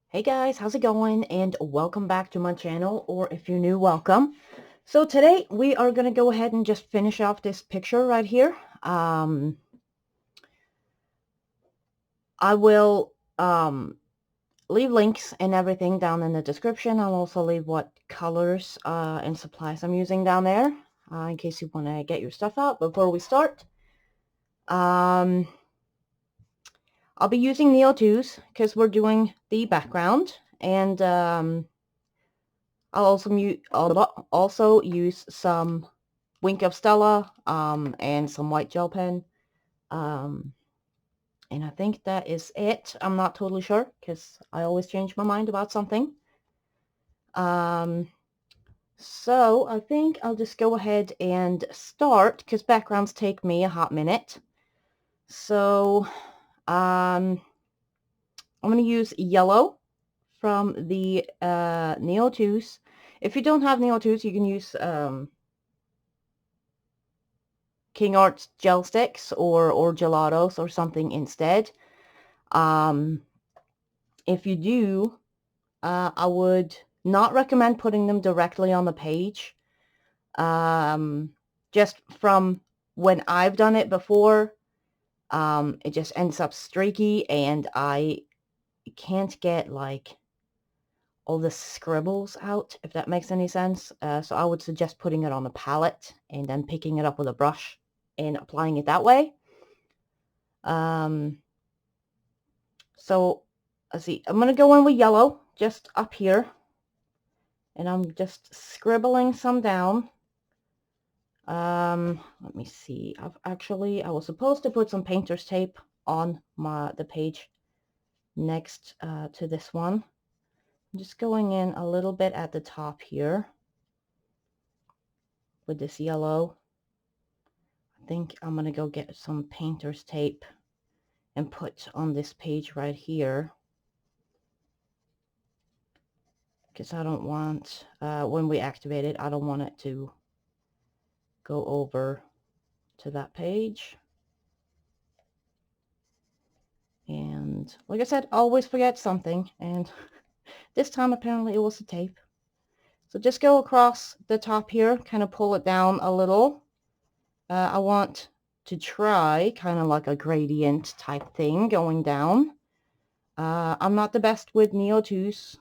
Hey guys, how's it going? And welcome back to my channel, or if you're new, welcome. So today we are going to go ahead and just finish off this picture right here. I will leave links and everything down in the description. I'll also leave what colors and supplies I'm using down there in case you want to get your stuff out. Before we start, I'll be using Neo 2s because we're doing the background, and I'll also use some Wink of Stella and some white gel pen. And I think that is it. I'm not totally sure because I always change my mind about something. So I think I'll just go ahead and start because backgrounds take me a hot minute. So I'm going to use yellow from the Neo 2s. If you don't have Neo 2s, you can use King Arts gel sticks or gelatos or something instead. If you do, I would not recommend putting them directly on the page. Just from when I've done it before, it just ends up streaky and I can't get like all the scribbles out, if that makes any sense. So I would suggest putting it on a palette and then picking it up with a brush and applying it that way. So let's see, I'm going to go in with yellow just up here, and I'm just scribbling some down. Let me see, I was supposed to put some painter's tape on the page next to this one. I'm just going in a little bit at the top here with this yellow. I think I'm going to go get some painter's tape and put on this page right here, because I don't want, when we activate it, I don't want it to go over to that page. And like I said, always forget something, and this time apparently it was the tape. So just go across the top here, kind of pull it down a little. I want to try kind of like a gradient type thing going down. I'm not the best with Neo 2s,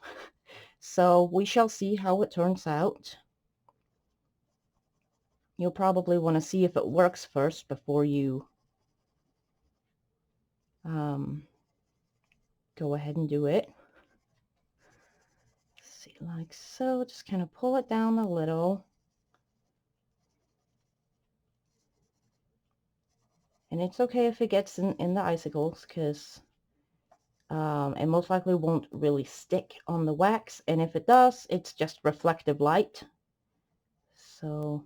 so we shall see how it turns out. You'll probably want to see if it works first before you go ahead and do it. Let's see, like so. Just kind of pull it down a little. And it's okay if it gets in the icicles, because it most likely won't really stick on the wax. And if it does, it's just reflective light. So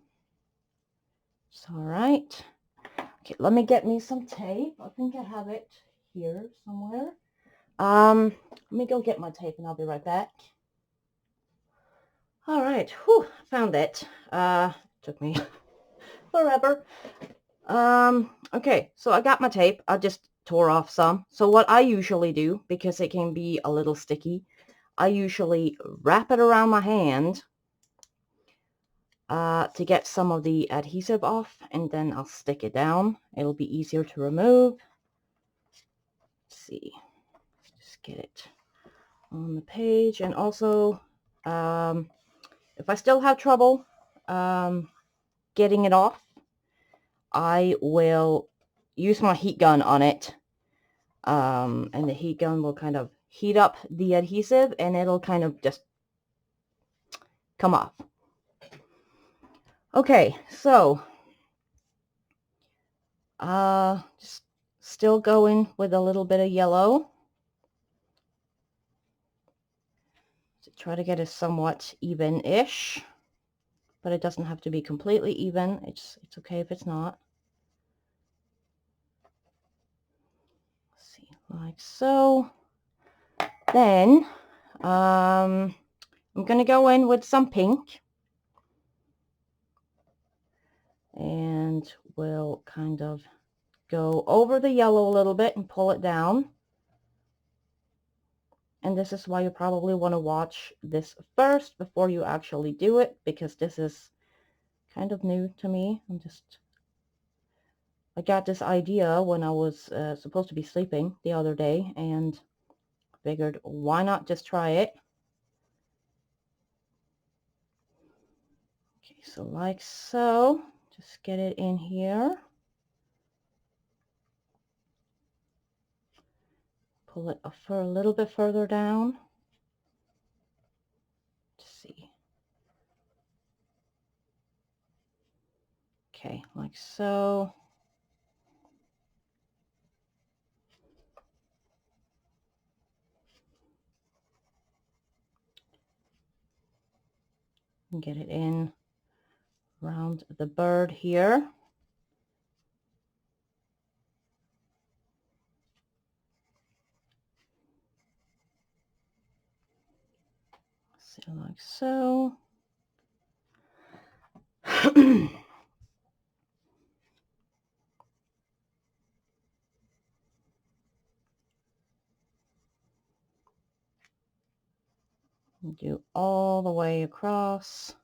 it's all right. Okay, let me get me some tape. I think I have it here somewhere. Let me go get my tape and I'll be right back. All right, whew, found it. Took me forever. Okay, so I got my tape. I just tore off some. So what I usually do, because it can be a little sticky, I usually wrap it around my hand to get some of the adhesive off, and then I'll stick it down. It'll be easier to remove. Let's see, just get it on the page. And also, if I still have trouble getting it off, I will use my heat gun on it, and the heat gun will kind of heat up the adhesive and it'll kind of just come off. Okay, so just still going with a little bit of yellow to try to get it somewhat even-ish, but it doesn't have to be completely even. It's okay if it's not. Let's see, like so. Then I'm gonna go in with some pink, and we'll kind of go over the yellow a little bit and pull it down. And this is why you probably want to watch this first before you actually do it, because this is kind of new to me. I got this idea when I was supposed to be sleeping the other day, and figured, why not just try it? Okay, so like so, just get it in here. Pull it for a little bit further down. Let's see. Okay, like so. And get it in around the bird here. See, like so. Do all the way across.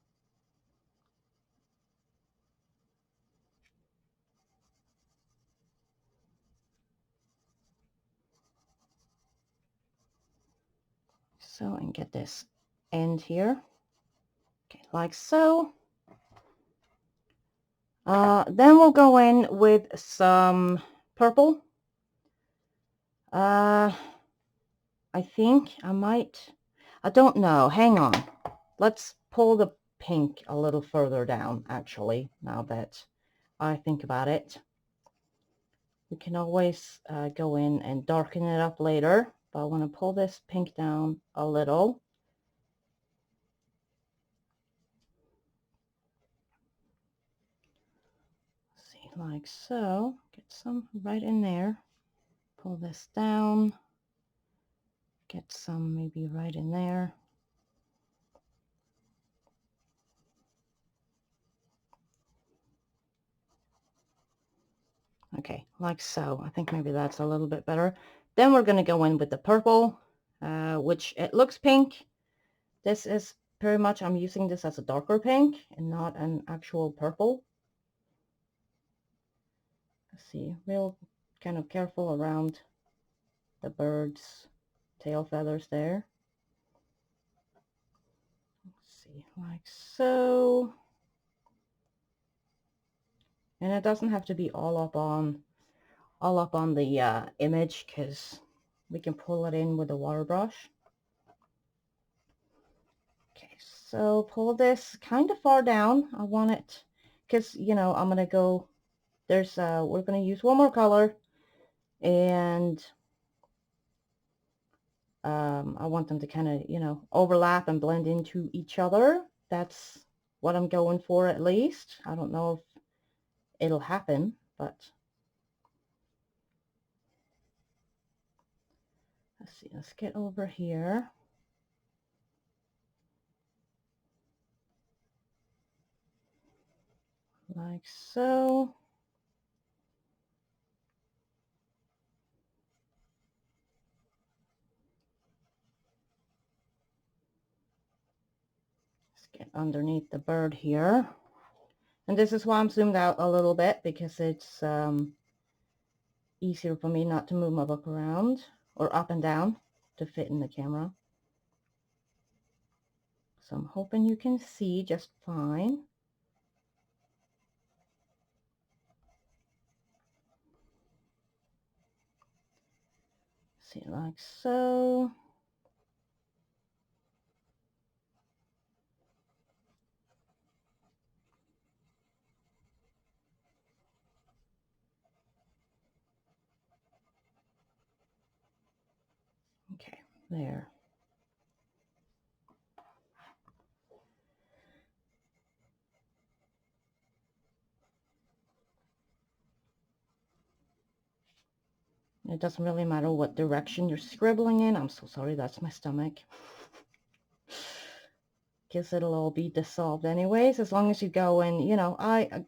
So, and get this end here. Okay, like so. Then we'll go in with some purple. I think I don't know. Hang on. Let's pull the pink a little further down, actually, now that I think about it. We can always go in and darken it up later, but I want to pull this pink down a little. See, like so. Get some right in there. Pull this down. Get some maybe right in there. Okay, like so. I think maybe that's a little bit better. Then we're going to go in with the purple, which it looks pink. This is pretty much, I'm using this as a darker pink and not an actual purple. Let's see, real kind of careful around the bird's tail feathers there. Let's see, like so. And it doesn't have to be all up on the image, because we can pull it in with a water brush. Okay, so pull this kind of far down. I want it, because, you know, I'm going to go, we're going to use one more color, and I want them to kind of, you know, overlap and blend into each other. That's what I'm going for, at least. I don't know if it'll happen, but let's see. Let's get over here. Like so. Let's get underneath the bird here. And this is why I'm zoomed out a little bit, because it's easier for me not to move my book around or up and down to fit in the camera. So I'm hoping you can see just fine. See, like so. Okay, there. It doesn't really matter what direction you're scribbling in. I'm so sorry, that's my stomach. Guess it'll all be dissolved anyways, as long as you go in, you know, I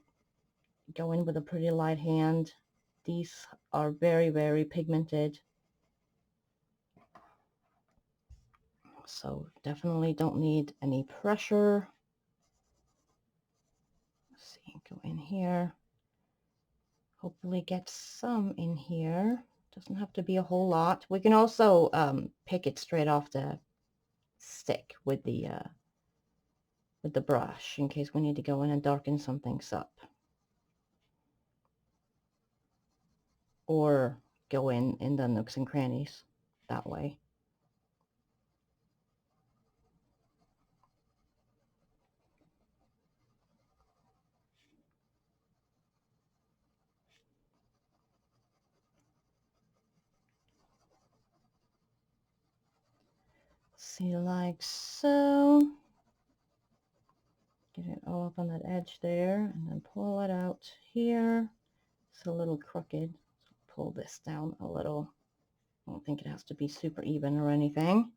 go in with a pretty light hand. These are very, very pigmented. So definitely don't need any pressure. Let's see, go in here. Hopefully get some in here. Doesn't have to be a whole lot. We can also pick it straight off the stick with the brush in case we need to go in and darken some things up. Or go in the nooks and crannies that way. See, like so. Get it all up on that edge there, and then pull it out here. It's a little crooked. So pull this down a little. I don't think it has to be super even or anything.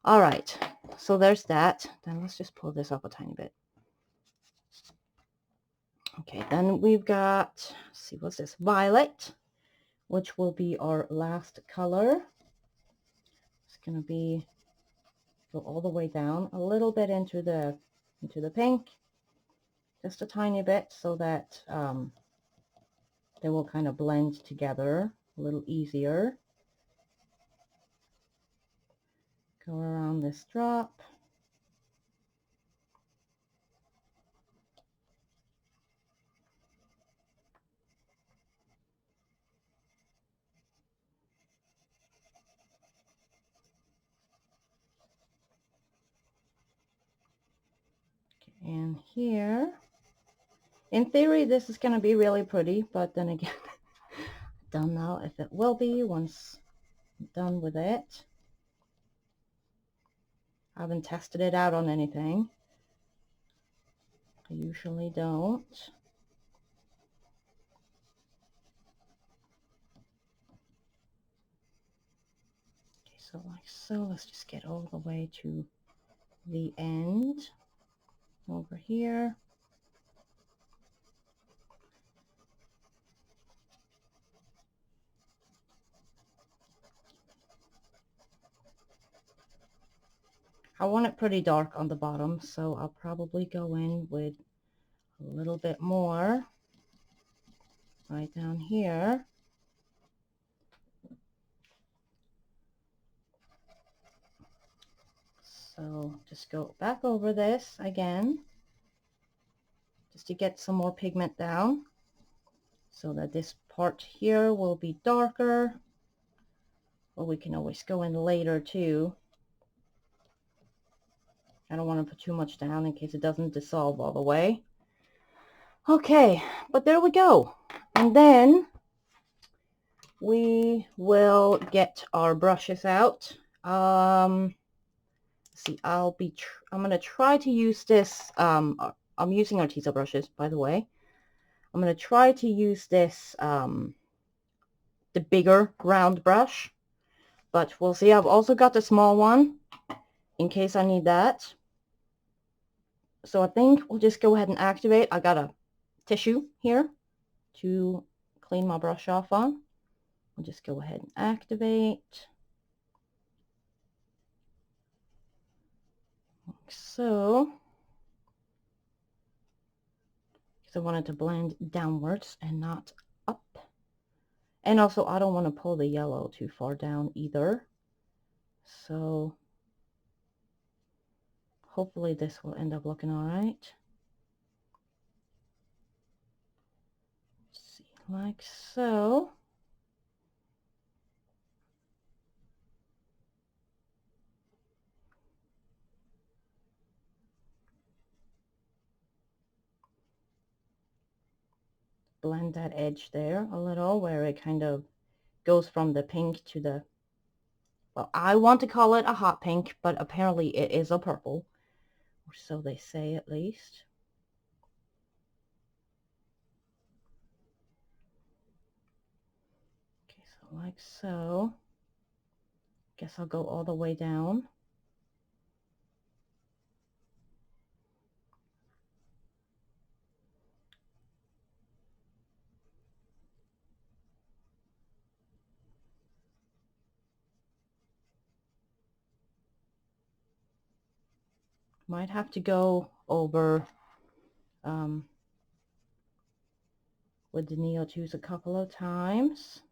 All right, so there's that. Then let's just pull this up a tiny bit. Okay, then we've got, let's see, what's this? Violet, which will be our last color. It's going to be, go all the way down a little bit into the pink, just a tiny bit, so that they will kind of blend together a little easier. Go around this drop. And here, in theory, this is going to be really pretty, but then again, I don't know if it will be once I'm done with it. I haven't tested it out on anything. I usually don't. Okay, so like so, let's just get all the way to the end over here. I want it pretty dark on the bottom, so I'll probably go in with a little bit more right down here. So just go back over this again, just to get some more pigment down, so that this part here will be darker. Or we can always go in later too. I don't want to put too much down in case it doesn't dissolve all the way. Okay, but there we go. And then we will get our brushes out. See, I'm going to try to use this. I'm using Arteza brushes, by the way. I'm going to try to use this, the bigger round brush, but we'll see. I've also got the small one in case I need that. So I think we'll just go ahead and activate. I got a tissue here to clean my brush off on. I'll just go ahead and activate. Like so. Because I want it to blend downwards and not up. And also I don't want to pull the yellow too far down either. So hopefully this will end up looking all right. See, like so. Blend that edge there a little, where it kind of goes from the pink to the, well, I want to call it a hot pink, but apparently it is a purple, or so they say at least. Okay, so like so. Guess I'll go all the way down. Might have to go over with the Neo 2s a couple of times.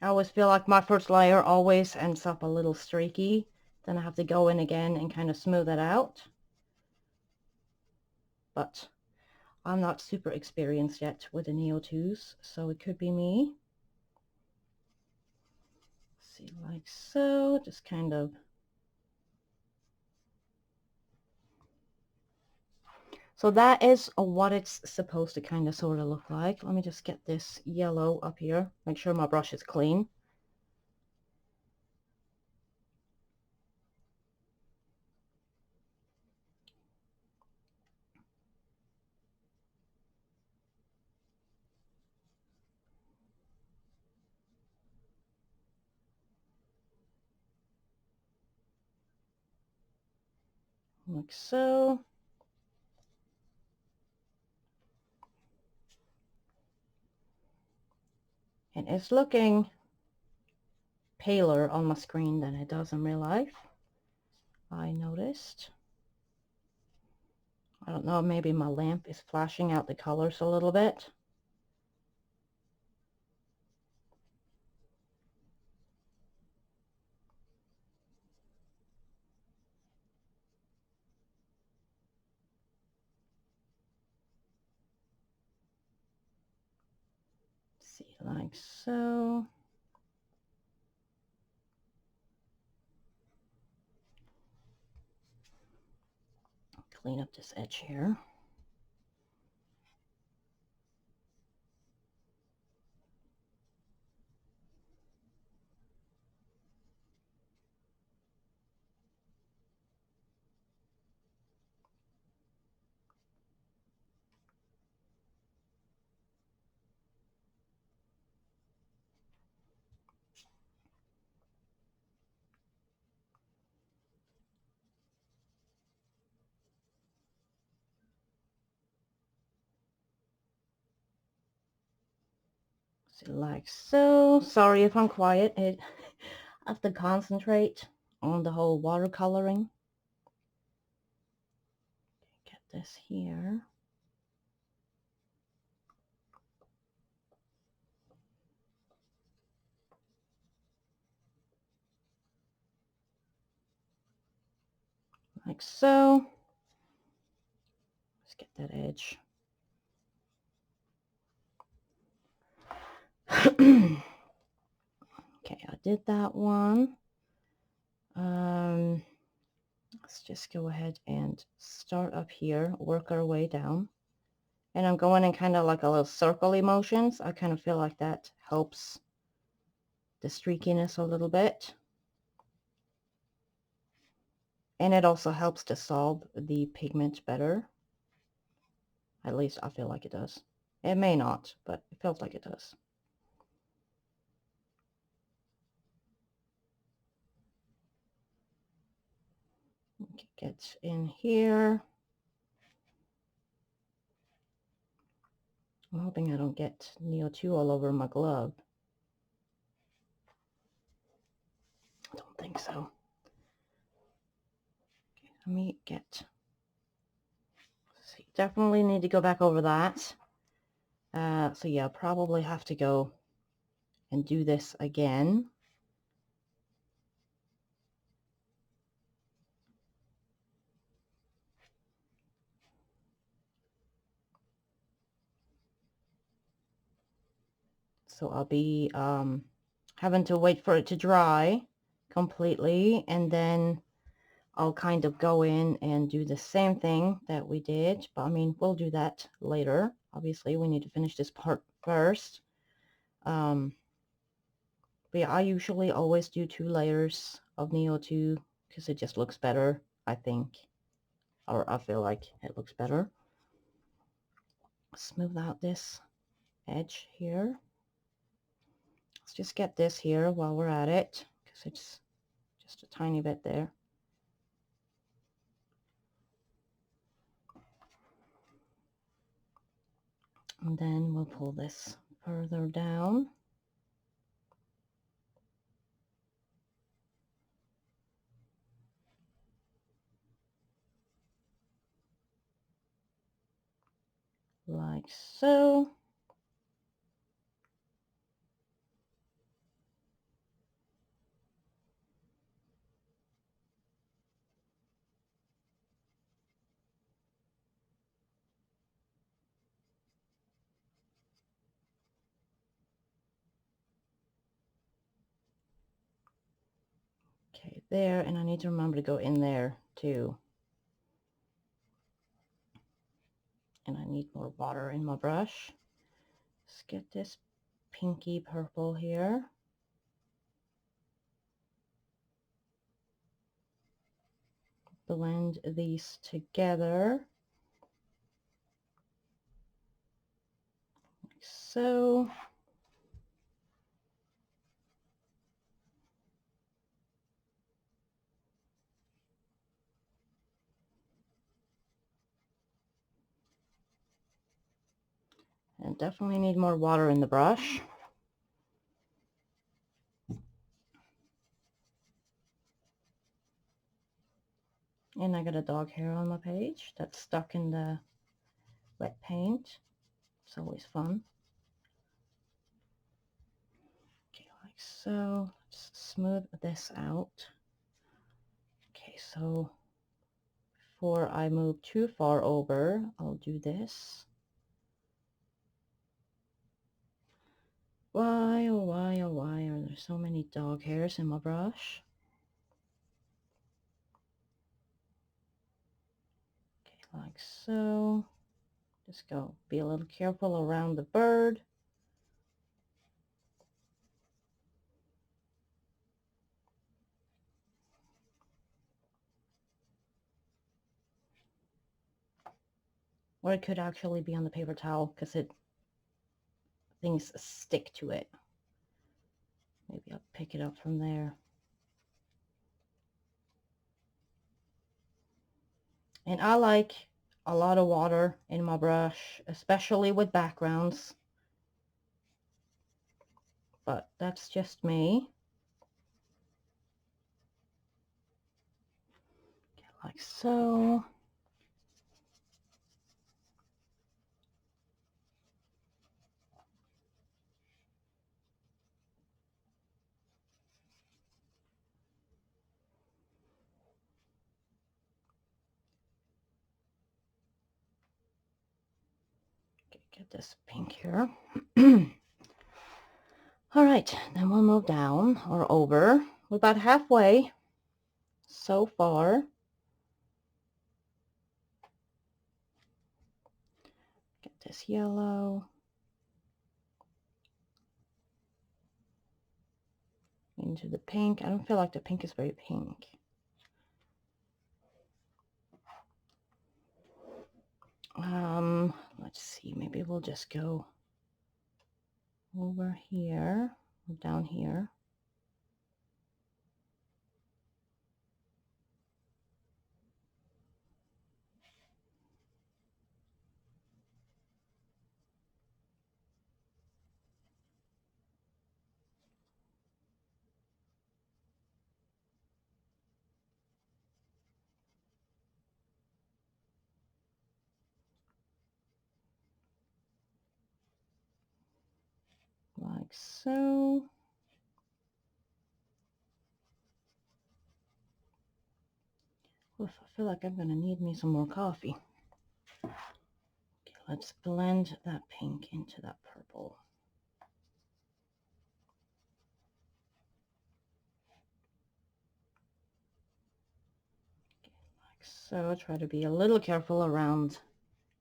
I always feel like my first layer always ends up a little streaky. Then I have to go in again and kind of smooth it out. But I'm not super experienced yet with the Neo 2s, so it could be me. See, like so, just kind of. So that is what it's supposed to kind of sort of look like. Let me just get this yellow up here. Make sure my brush is clean. Like so. And it's looking paler on my screen than it does in real life. I noticed. I don't know, maybe my lamp is flashing out the colors a little bit. See, like so. Clean up this edge here. See, like so. Sorry if I'm quiet. I have to concentrate on the whole watercoloring. Get this here. Like so. Let's get that edge. Okay, I did that one. Let's just go ahead and start up here, work our way down. And I'm going in kind of like a little circle motions. I kind of feel like that helps the streakiness a little bit. And it also helps dissolve the pigment better. At least I feel like it does. It may not, but it feels like it does. Okay, get in here. I'm hoping I don't get Neo 2 all over my glove. I don't think so. Okay, let me get. See, definitely need to go back over that. So yeah, probably have to go and do this again. So I'll be having to wait for it to dry completely, and then I'll kind of go in and do the same thing that we did. But I mean, we'll do that later. Obviously, we need to finish this part first. But yeah, I usually always do 2 layers of Neo 2 because it just looks better, I think. Or I feel like it looks better. Smooth out this edge here. Let's just get this here while we're at it, because it's just a tiny bit there. And then we'll pull this further down. like so. Okay, there, and I need to remember to go in there too. And I need more water in my brush. Let's get this pinky purple here. Blend these together. Like so. And definitely need more water in the brush. And I got a dog hair on my page that's stuck in the wet paint. It's always fun. Okay, like so. Just smooth this out. Okay, so before I move too far over, I'll do this. Why, oh why, oh why are there so many dog hairs in my brush? Okay, like so. Just go, be a little careful around the bird. Or it could actually be on the paper towel because things stick to it. Maybe I'll pick it up from there. And I like a lot of water in my brush, especially with backgrounds. But that's just me. Like so. Okay, get this pink here. All right, then we'll move down or over. We're about halfway so far. Get this yellow into the pink. I don't feel like the pink is very pink. Let's see, maybe we'll just go over here or down here. Like so. Oof, I feel like I'm gonna need me some more coffee. Okay, let's blend that pink into that purple. Okay, like so. Try to be a little careful around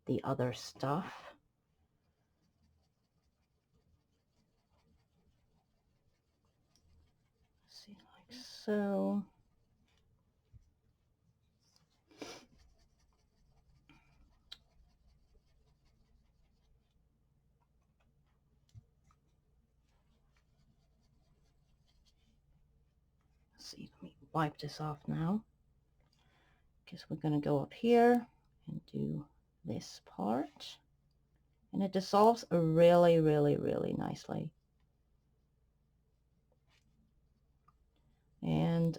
the other stuff. See, like so. Let's see, let me wipe this off now. Because we're going to go up here and do this part. And it dissolves really, really, really nicely. And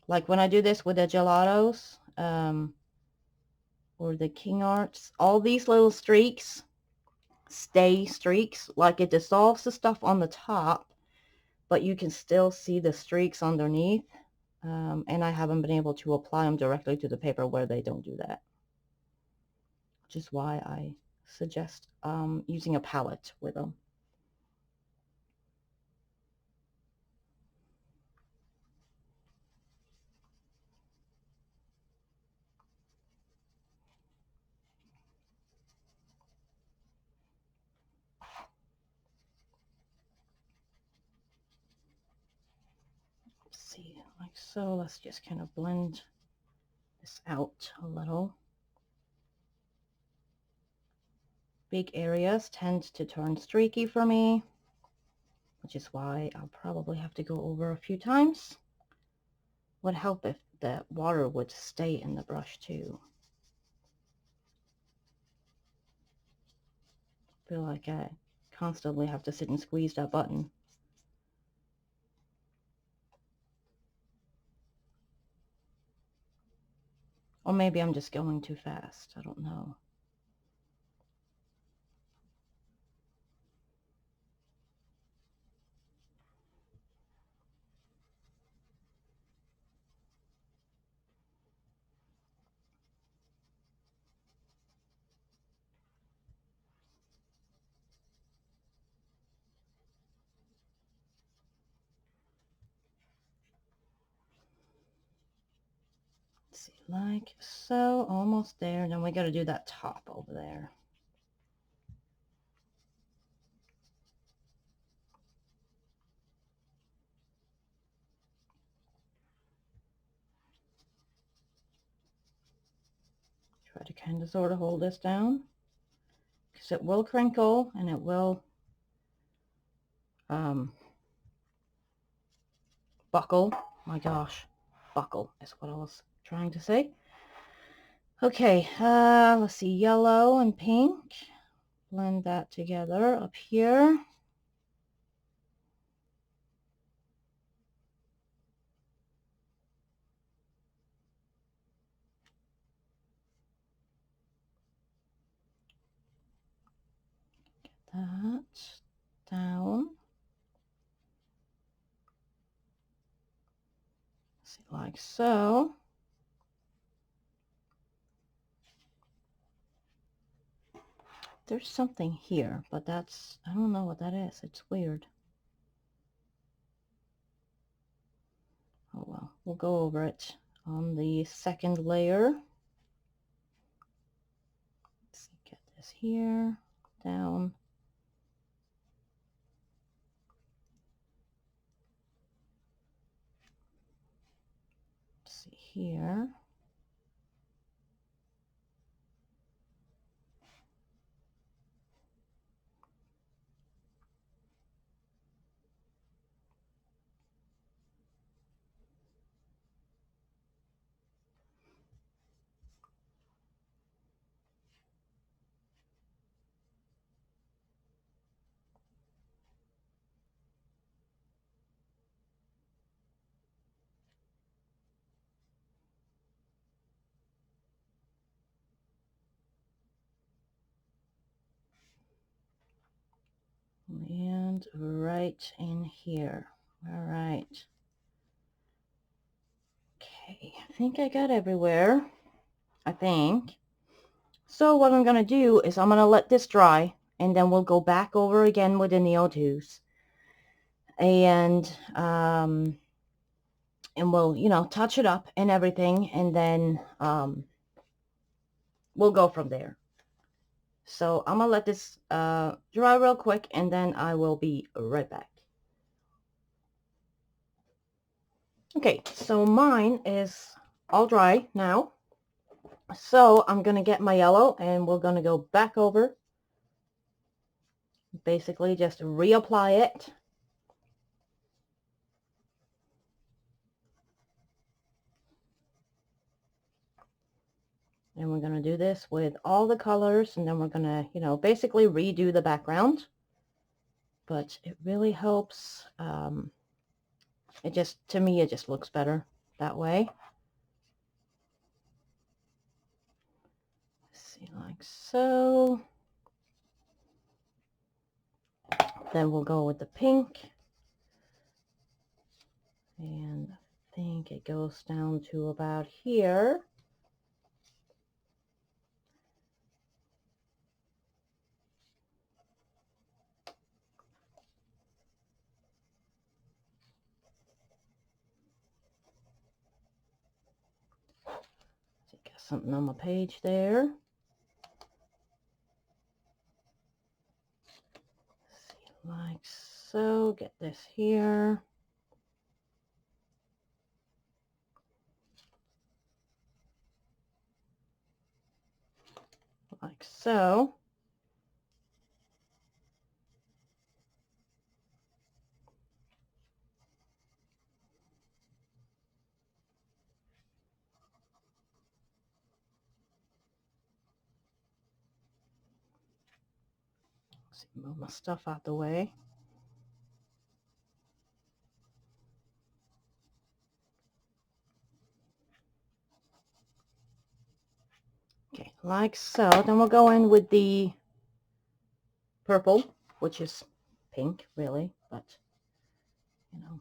like when I do this with the gelatos, or the King Arts. All these little streaks stay streaks, like it dissolves the stuff on the top, but you can still see the streaks underneath. And I haven't been able to apply them directly to the paper where they don't do that, which is why I suggest using a palette with them. Let's see, like so. Let's just kind of blend this out a little. Big areas tend to turn streaky for me, which is why I'll probably have to go over a few times. Would help if the water would stay in the brush too. I feel like I constantly have to sit and squeeze that button. Or maybe I'm just going too fast. I don't know. Let's see, like so, almost there. Then we got to do that top over there. Try to kind of sort of hold this down, because it will crinkle and it will buckle. My gosh, buckle is what I was trying to say. Okay, let's see, yellow and pink. Blend that together up here. Get that down. See, like so. There's something here, but that's, I don't know what that is. It's weird. Oh well, we'll go over it on the second layer. Let's see, get this here, down. Let's see here. And right in here. All right. Okay, I think I got everywhere. I think. So what I'm going to do is I'm going to let this dry, and then we'll go back over again with the Neo2s. And we'll, you know, touch it up and everything, and then we'll go from there. So I'm gonna let this dry real quick, and then I will be right back. Okay, so mine is all dry now. So I'm gonna get my yellow, and we're gonna go back over. Basically just reapply it. And we're going to do this with all the colors, and then we're going to, you know, basically redo the background. But it really helps. It just, to me, it just looks better that way. See, like so. Then we'll go with the pink. And I think it goes down to about here. Got something on my page there. See, like so. Get this here. Like so. See, move my stuff out the way. Okay, like so. Then we'll go in with the purple, which is pink, really, but you know.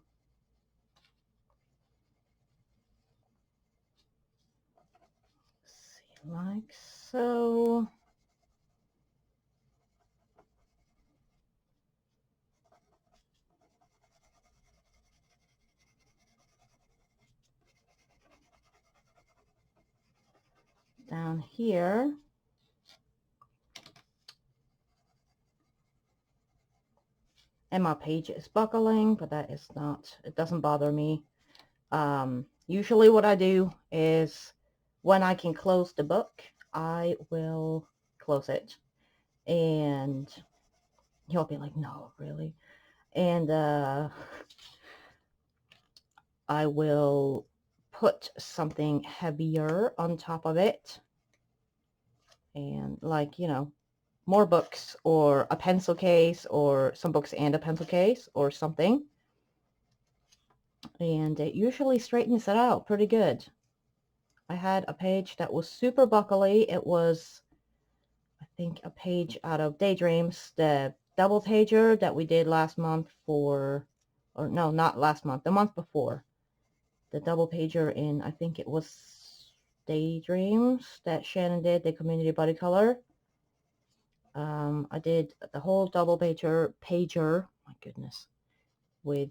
See, like so. Down here. And my page is buckling, but that is not, it doesn't bother me. Usually what I do is when I can close the book, I will close it. And you'll be like, no, really? And I will put something heavier on top of it. And like, you know, more books or a pencil case or some books and a pencil case or something. And it usually straightens it out pretty good. I had a page that was super buckly. It was, I think, a page out of Daydreams, the double pager that we did last month for, or no, not last month, the month before. The double pager in, I think it was Daydreams that Shannon did, the community buddy color. I did the whole double pager, my goodness, with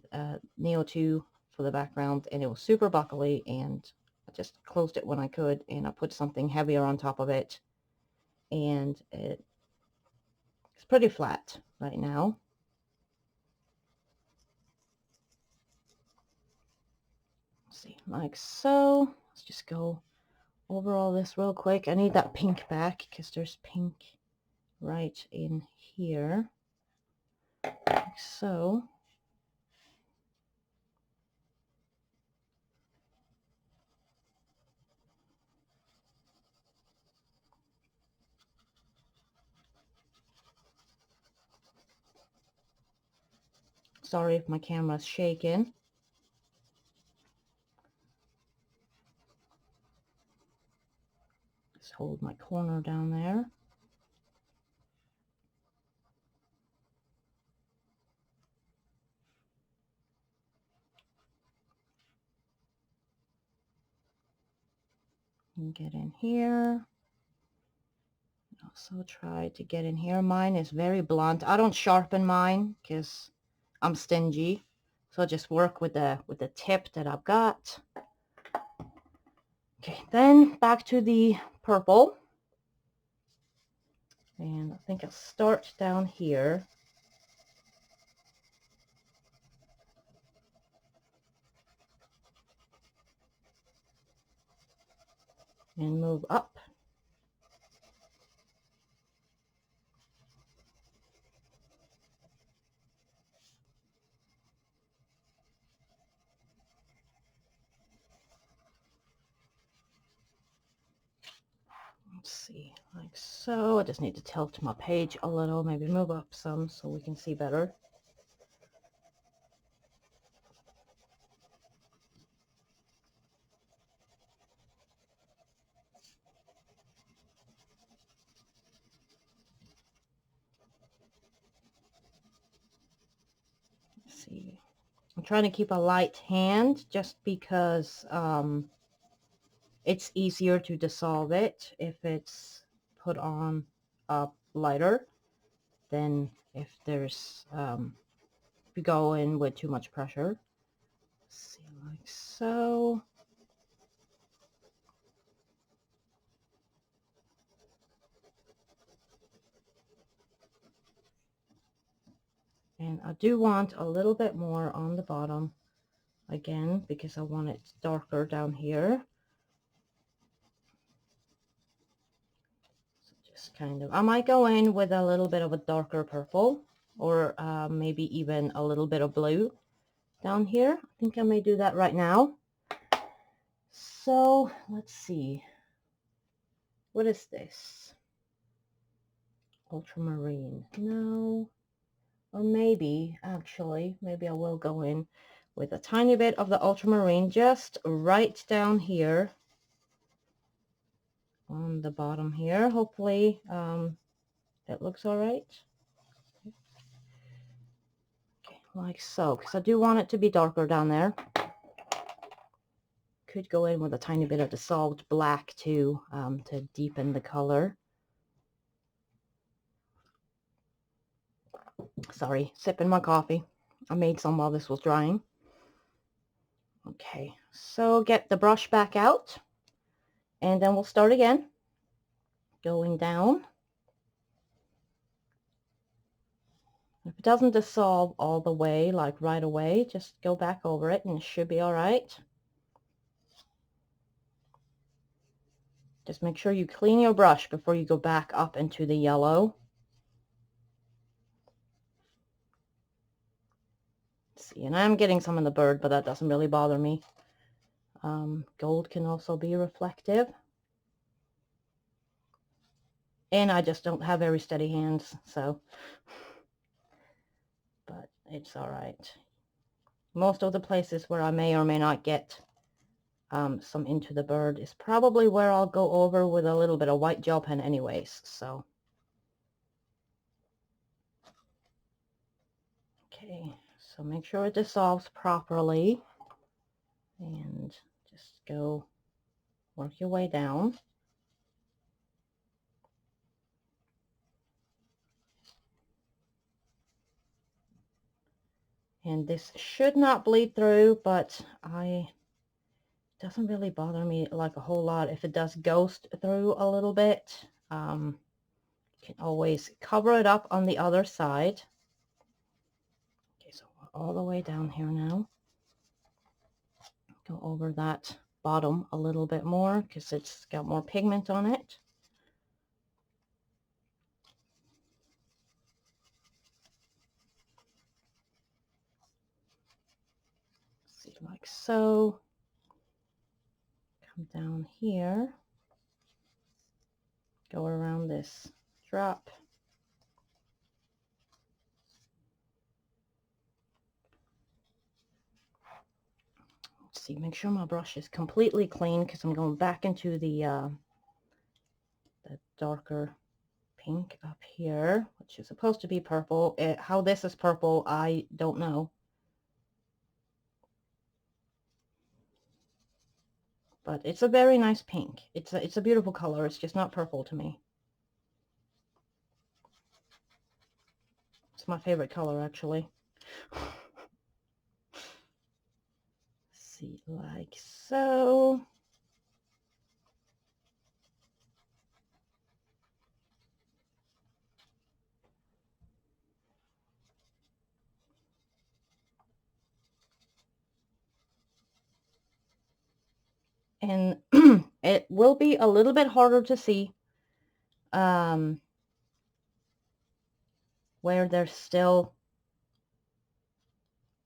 Neo 2 for the background, and it was super buckly, and I just closed it when I could, and I put something heavier on top of it, and it's pretty flat right now. Let's see, like so. Let's just go over all this real quick. I need that pink back because there's pink right in here, like so. Sorry if my camera's shaking. Just hold my corner down there. And get in here. Also try to get in here. Mine is very blunt. I don't sharpen mine because I'm stingy. So I just work with the tip that I've got. Okay, then back to the purple. And I think I'll start down here. And move up. Let's see, like so. I just need to tilt my page a little, maybe move up some so we can see better. I'm trying to keep a light hand just because it's easier to dissolve it if it's put on lighter than if there's if you go in with too much pressure. Let's see, like so. And I do want a little bit more on the bottom again because I want it darker down here. So just kind of, I might go in with a little bit of a darker purple, or maybe even a little bit of blue down here. I think I may do that right now. So let's see. What is this? Ultramarine. No. Or maybe, actually, maybe I will go in with a tiny bit of the ultramarine just right down here on the bottom here. Hopefully it looks all right. Okay, like so, because I do want it to be darker down there. Could go in with a tiny bit of dissolved black too, to deepen the color. Sorry, sipping my coffee. I made some while this was drying. Okay, so get the brush back out, and then we'll start again, going down. If it doesn't dissolve all the way, like right away, just go back over it and it should be all right. Just make sure you clean your brush before you go back up into the yellow. Let's see, and I'm getting some in the bird, but that doesn't really bother me. Gold can also be reflective. And I just don't have very steady hands, so. But it's all right. Most of the places where I may or may not get some into the bird is probably where I'll go over with a little bit of white gel pen anyways, so. Okay, so make sure it dissolves properly and just go work your way down. And this should not bleed through, but it doesn't really bother me like a whole lot. If it does ghost through a little bit, you can always cover it up on the other side. Okay, so we're all the way down here now. Go over that bottom a little bit more because it's got more pigment on it. See, like so. Come down here. Go around this drop. Let's see, make sure my brush is completely clean because I'm going back into the darker pink up here, which is supposed to be purple. How this is purple, I don't know. But it's a very nice pink. It's a beautiful color. It's just not purple to me. It's my favorite color, actually. See, like so. And it will be a little bit harder to see where there's still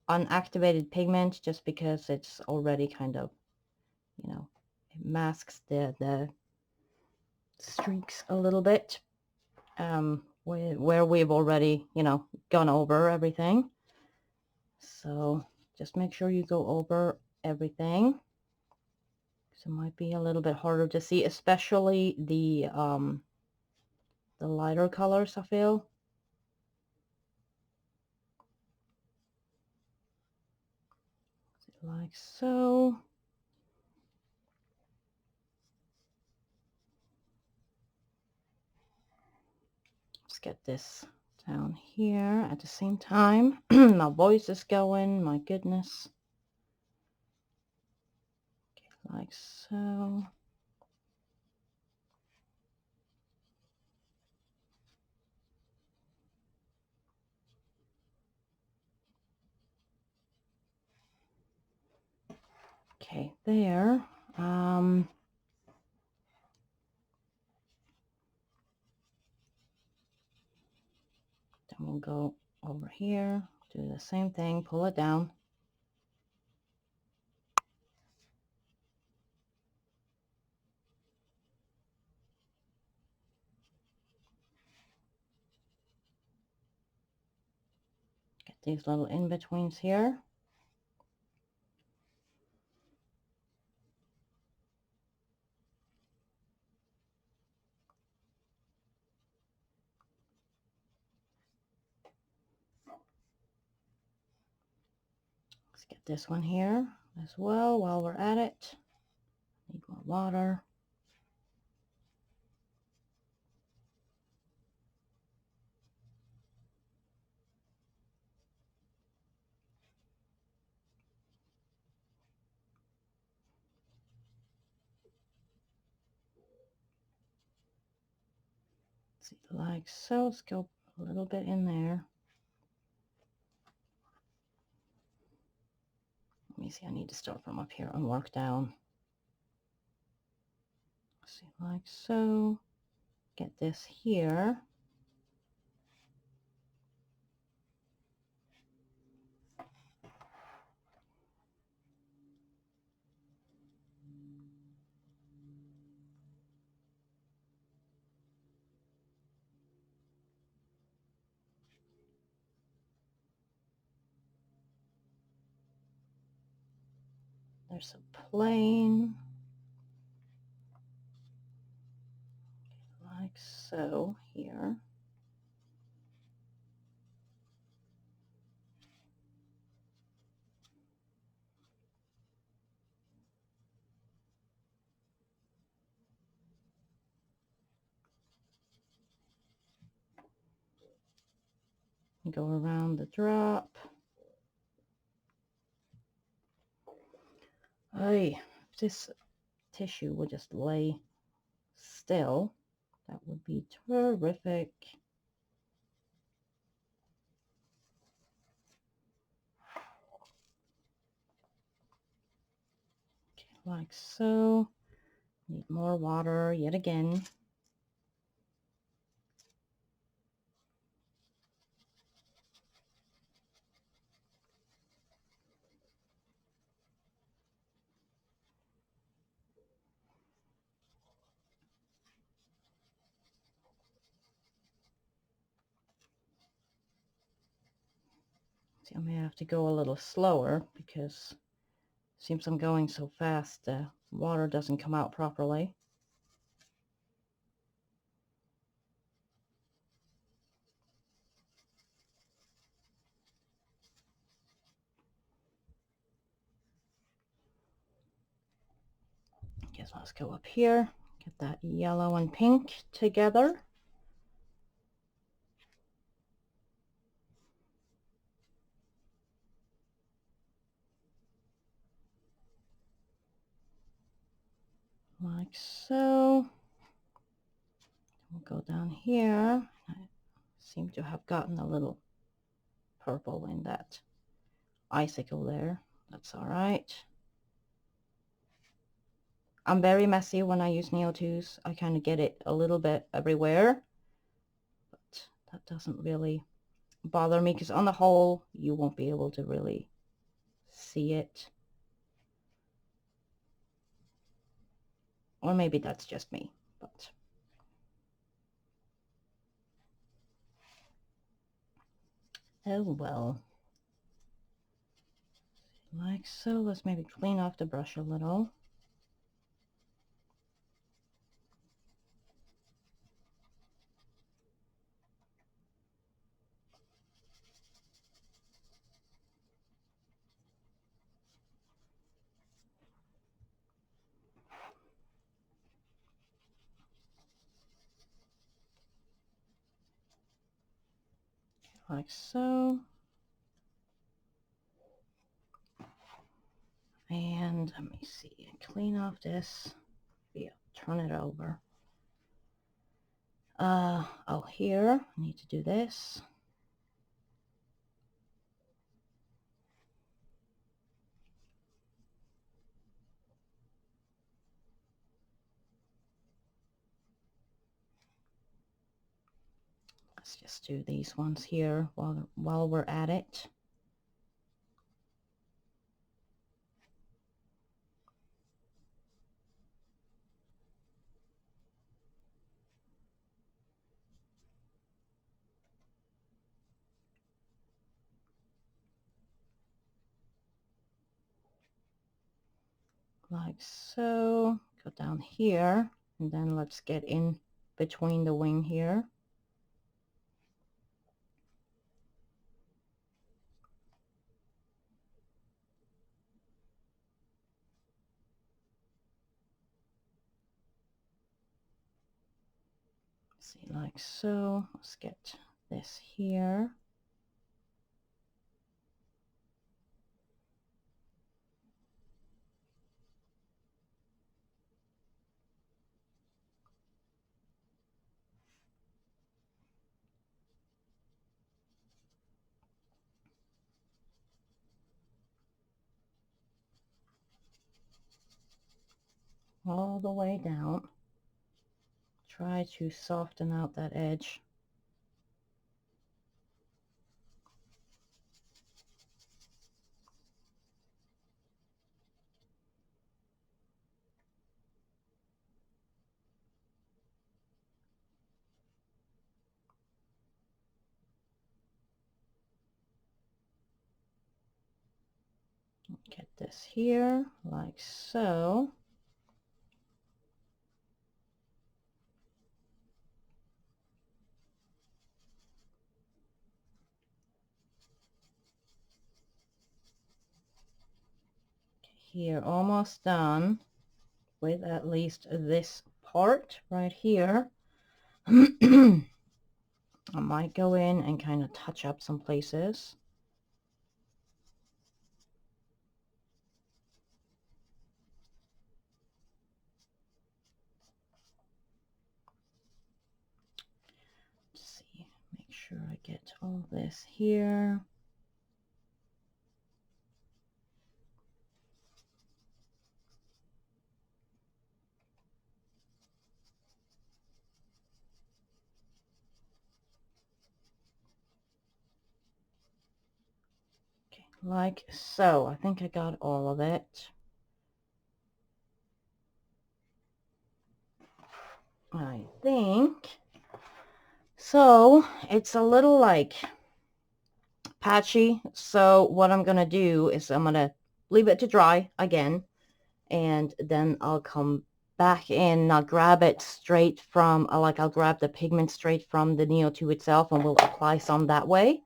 unactivated pigment, just because it's already kind of, you know, it masks the streaks a little bit, where we've already, you know, gone over everything. So just make sure you go over everything. So it might be a little bit harder to see, especially the lighter colors, I feel. like so. Let's get this down here at the same time. My voice is going, my goodness. Okay, like so. Okay, there. Then we'll go over here, do the same thing, pull it down. Get these little in-betweens here. Let's get this one here as well while we're at it. Need more water. See, like so. Let's go a little bit in there. Let me see, I need to start from up here and work down. See, like so. Get this here. There's a plane. Like so here. Go around the drop. Hey, if this tissue would just lay still, that would be terrific. Okay, like so. Need more water yet again. See, I may have to go a little slower because it seems I'm going so fast the water doesn't come out properly. Guess let's go up here, get that yellow and pink together. Like so. We'll go down here. I seem to have gotten a little purple in that icicle there. That's all right. I'm very messy when I use Neo2s. I kind of get it a little bit everywhere, but that doesn't really bother me because on the whole, you won't be able to really see it. Or maybe that's just me, but oh well. Like so. Let's maybe clean off the brush a little. like so. And let me see, clean off this. Yeah, turn it over. Oh, here, I need to do this. Let's just do these ones here while we're at it. Like so. Go down here, and then let's get in between the wing here. See, like so. Let's get this here. All the way down. Try to soften out that edge. Get this here, like so. Here, almost done with at least this part right here. I might go in and kind of touch up some places. Let's see, make sure I get all this here. Okay, like so. I think I got all of it. I think so. It's a little like patchy, so what I'm gonna do is I'm gonna leave it to dry again, and then I'll come back in and I'll grab it straight from I'll grab the pigment straight from the Neo2 itself, and we'll apply some that way.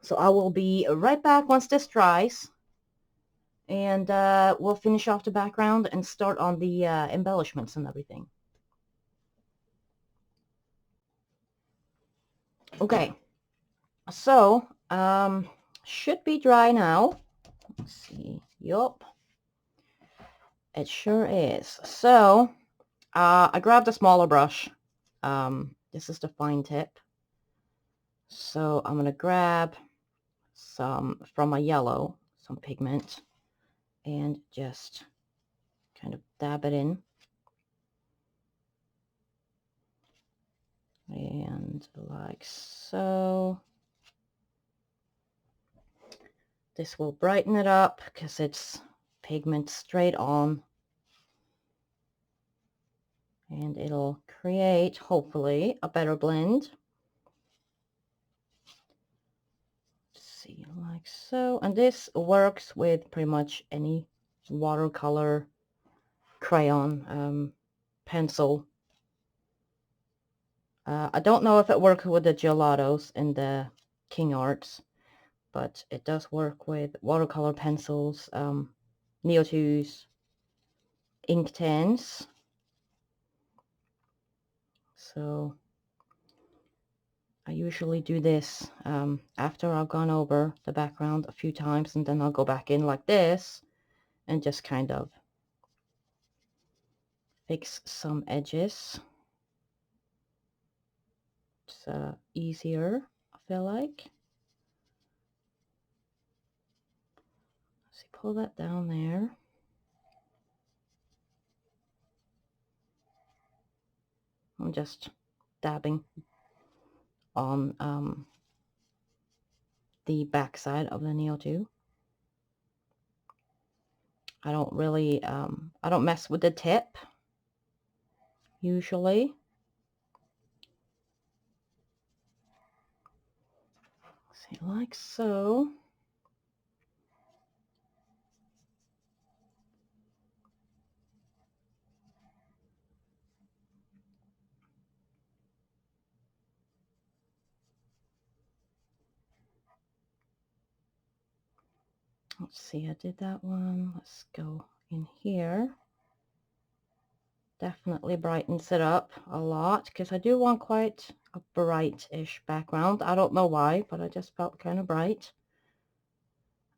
So I will be right back once this dries, and we'll finish off the background and start on the embellishments and everything. Okay, so should be dry now. Let's see. Yup, it sure is. So I grabbed a smaller brush. This is the fine tip. So I'm gonna grab some from my yellow, some pigment, and just kind of dab it in. And like so. This will brighten it up because it's pigment straight on. And it'll create, hopefully, a better blend. Let's see, like so. And this works with pretty much any watercolor, crayon, pencil. I don't know if it works with the gelatos in the King Arts, but it does work with watercolor pencils, Neo2s, Inktense. So I usually do this after I've gone over the background a few times, and then I'll go back in like this and just kind of fix some edges. It's easier, I feel like. So pull that down there. I'm just dabbing on the back side of the nail too. I don't really, I don't mess with the tip, usually. See, like so. Let's see, I did that one. Let's go in here. Definitely brightens it up a lot, because I do want quite a bright-ish background. I don't know why, but I just felt kind of bright.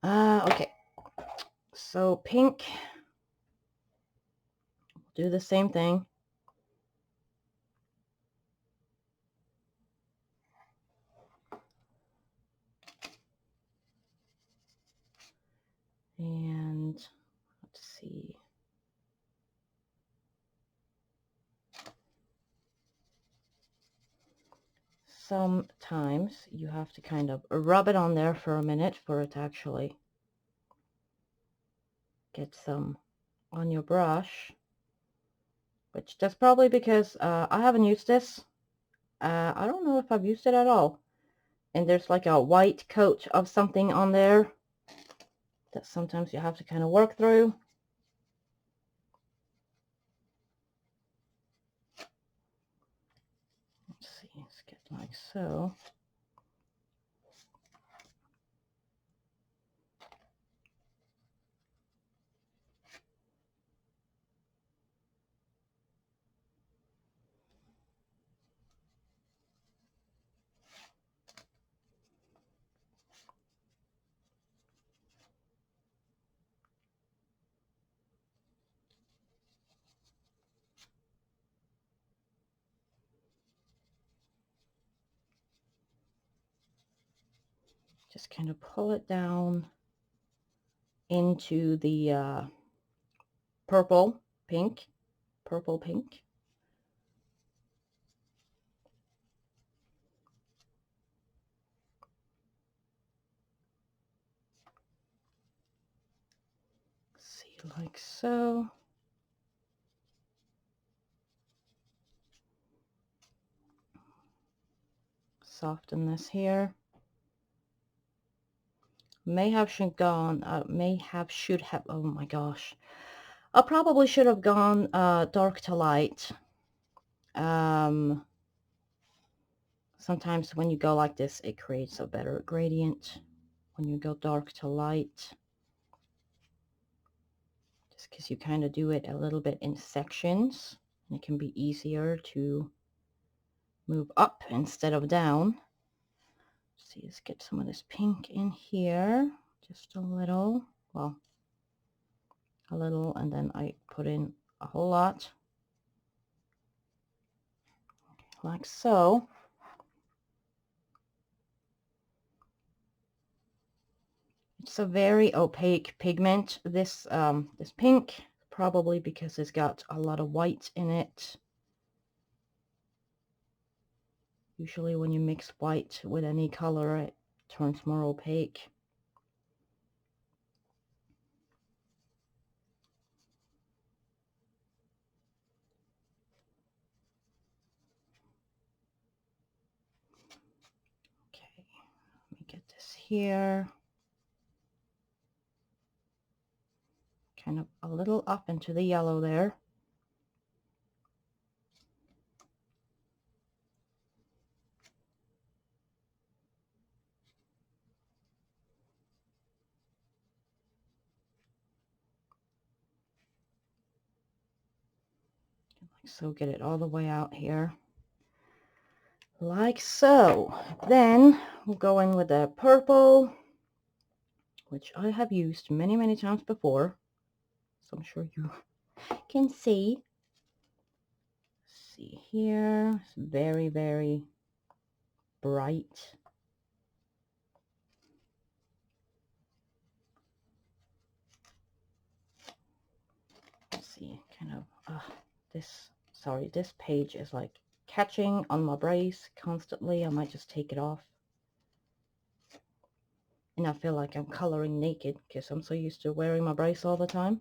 Okay, so pink, do the same thing. And let's see. Sometimes you have to kind of rub it on there for a minute for it to actually get some on your brush, which that's probably because I haven't used this. I don't know if I've used it at all. And there's like a white coat of something on there that sometimes you have to kind of work through. Let's see, let's get like so. Just kind of pull it down into the purple pink. See, like so. Soften this here. May have should gone, should have, oh my gosh. I probably should have gone dark to light. Sometimes when you go like this, it creates a better gradient when you go dark to light. Just because you kind of do it a little bit in sections, and it can be easier to move up instead of down. Let's see, let's get some of this pink in here, just a little, well, a little, and then I put in a whole lot, like so. It's a very opaque pigment, this this pink, probably because it's got a lot of white in it. Usually when you mix white with any color, it turns more opaque. Okay, let me get this here. Kind of a little up into the yellow there. Like so, get it all the way out here. like so. Then we'll go in with the purple, which I have used many times before, so I'm sure you can see. See here, it's very bright. Let's see, kind of this page is like catching on my brace constantly. I might just take it off. And I feel like I'm coloring naked because I'm so used to wearing my brace all the time.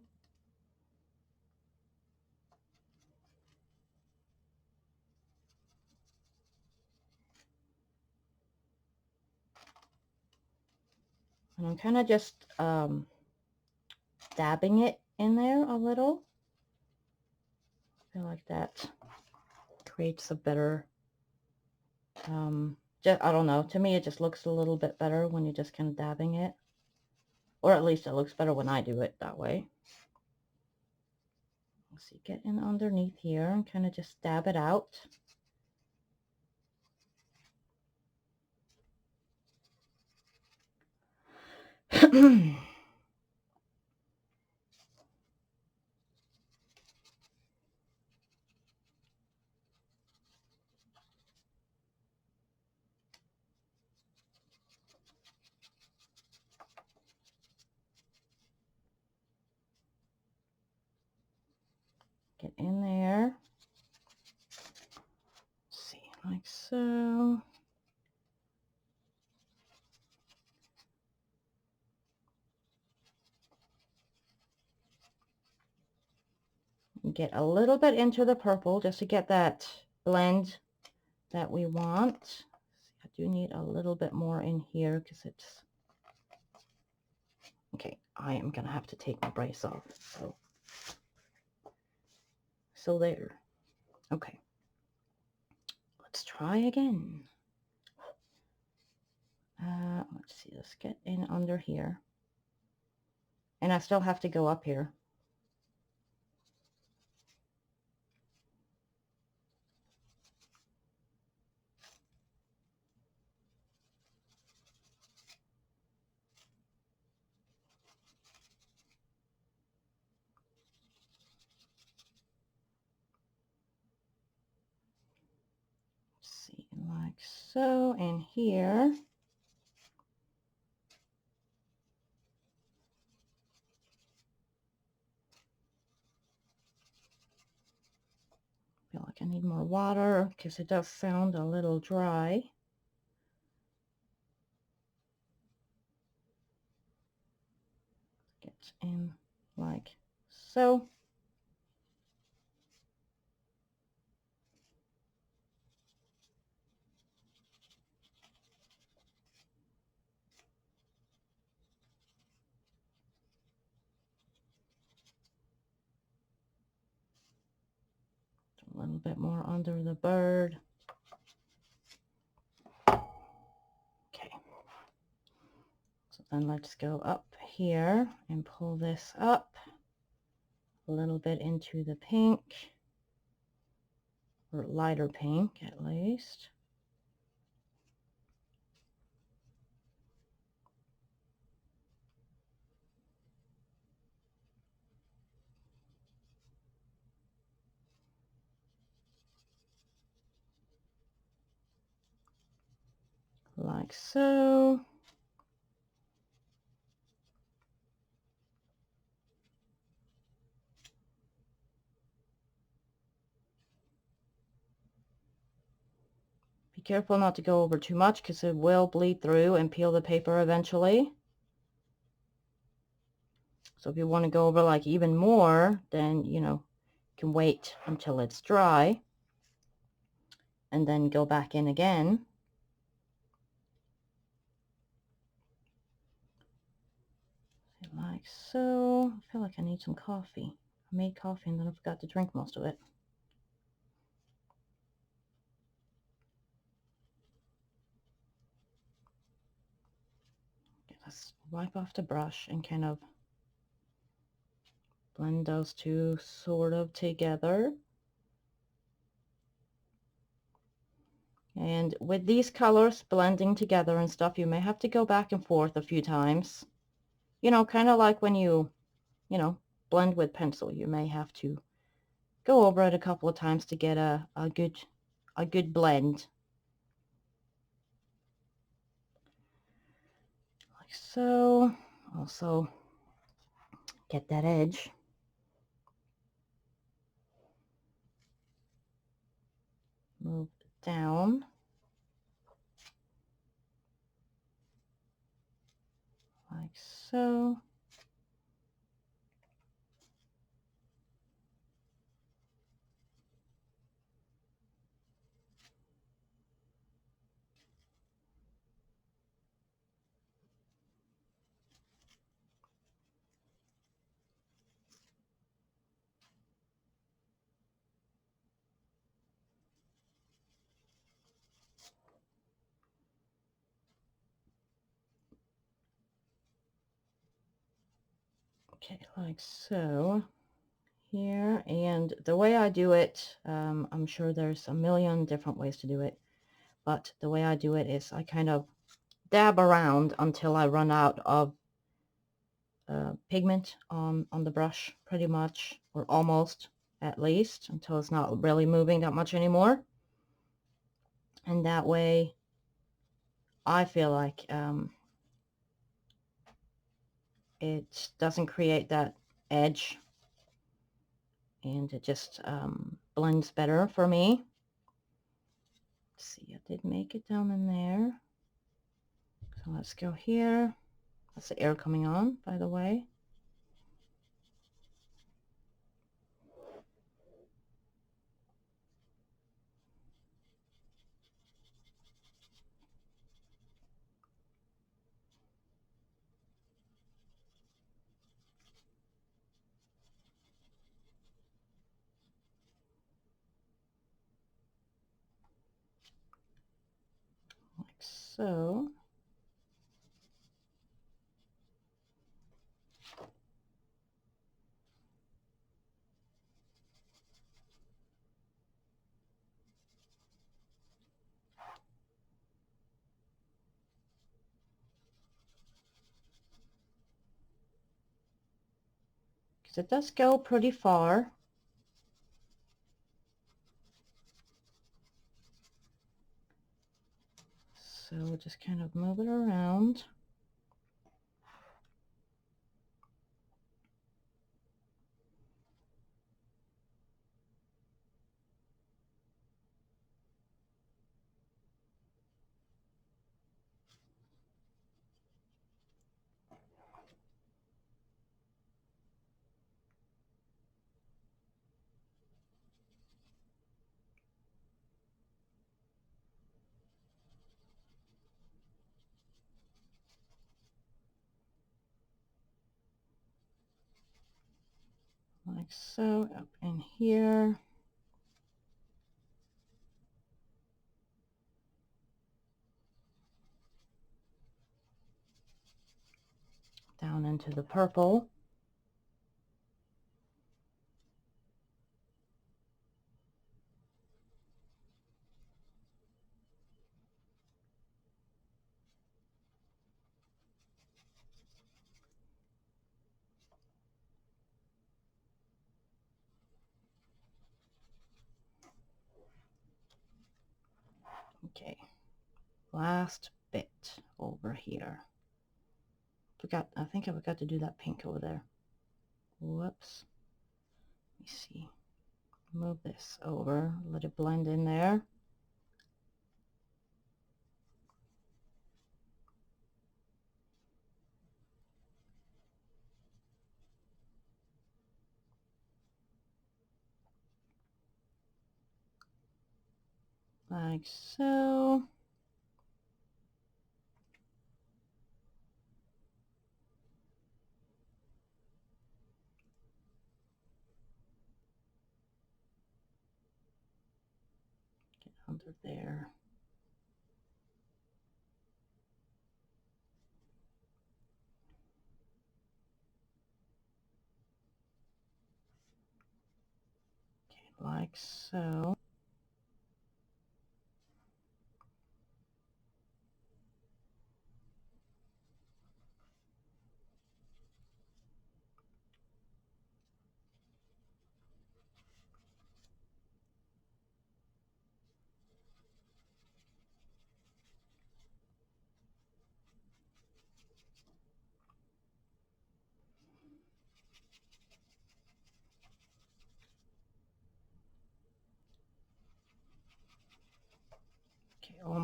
And I'm kind of just dabbing it in there a little. I feel like that creates a better, I don't know, to me it just looks a little bit better when you're just kind of dabbing it. Or at least it looks better when I do it that way. Let's see, get in underneath here and kind of just dab it out. Get in there. Let's see, like so. Get a little bit into the purple just to get that blend that we want. I do need a little bit more in here because it's okay. I am gonna have to take my brace off. So there. Okay, let's try again. Let's see, let's get in under here, and I still have to go up here. See, like so, and here. Feel like I need more water because it does sound a little dry. Get in like so. A little bit more under the bird. Okay. So then let's go up here and pull this up a little bit into the pink, or lighter pink at least. Like so. Be careful not to go over too much because it will bleed through and peel the paper eventually. So if you want to go over like even more, then you can wait until it's dry and then go back in again. Like so. I feel like I need some coffee. I made coffee and then I forgot to drink most of it. Okay, let's wipe off the brush and kind of blend those two sort of together. And with these colors blending together and stuff, you may have to go back and forth a few times. You know, kind of like when you know, blend with pencil. You may have to go over it a couple of times to get a good blend. Like so. Also get that edge. Move down. Like so. Okay, like so here. And the way I do it, I'm sure there's a million different ways to do it, but the way I do it is I kind of dab around until I run out of pigment on the brush, pretty much, or almost, at least, until it's not really moving that much anymore. And that way I feel like it doesn't create that edge, and it just blends better for me. Let's see, I did make it down in there. So let's go here. That's the air coming on, by the way. Like so. Because it does go pretty far. So just kind of move it around. Like so, up in here. Down into the purple. Okay, last bit over here. I think I forgot to do that pink over there. Whoops. Let me see. Move this over, let it blend in there. Like so. Get under there. Okay, like so.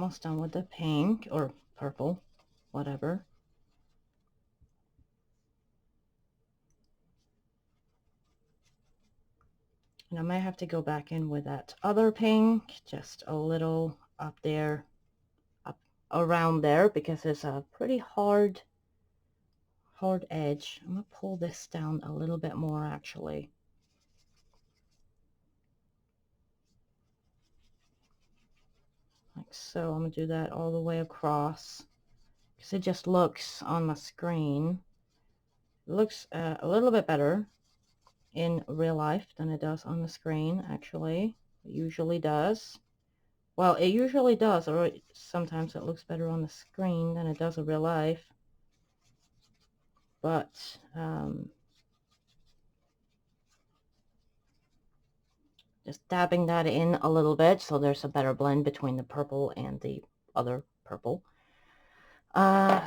almost done with the pink or purple, whatever. And I might have to go back in with that other pink, just a little up there, up around there, because it's a pretty hard edge. I'm gonna pull this down a little bit more actually. Like so. I'm gonna do that all the way across, because it just looks on the screen, it looks a little bit better in real life than it does on the screen. Actually, it usually does. Well, it usually does, or sometimes it looks better on the screen than it does in real life. But just dabbing that in a little bit so there's a better blend between the purple and the other purple.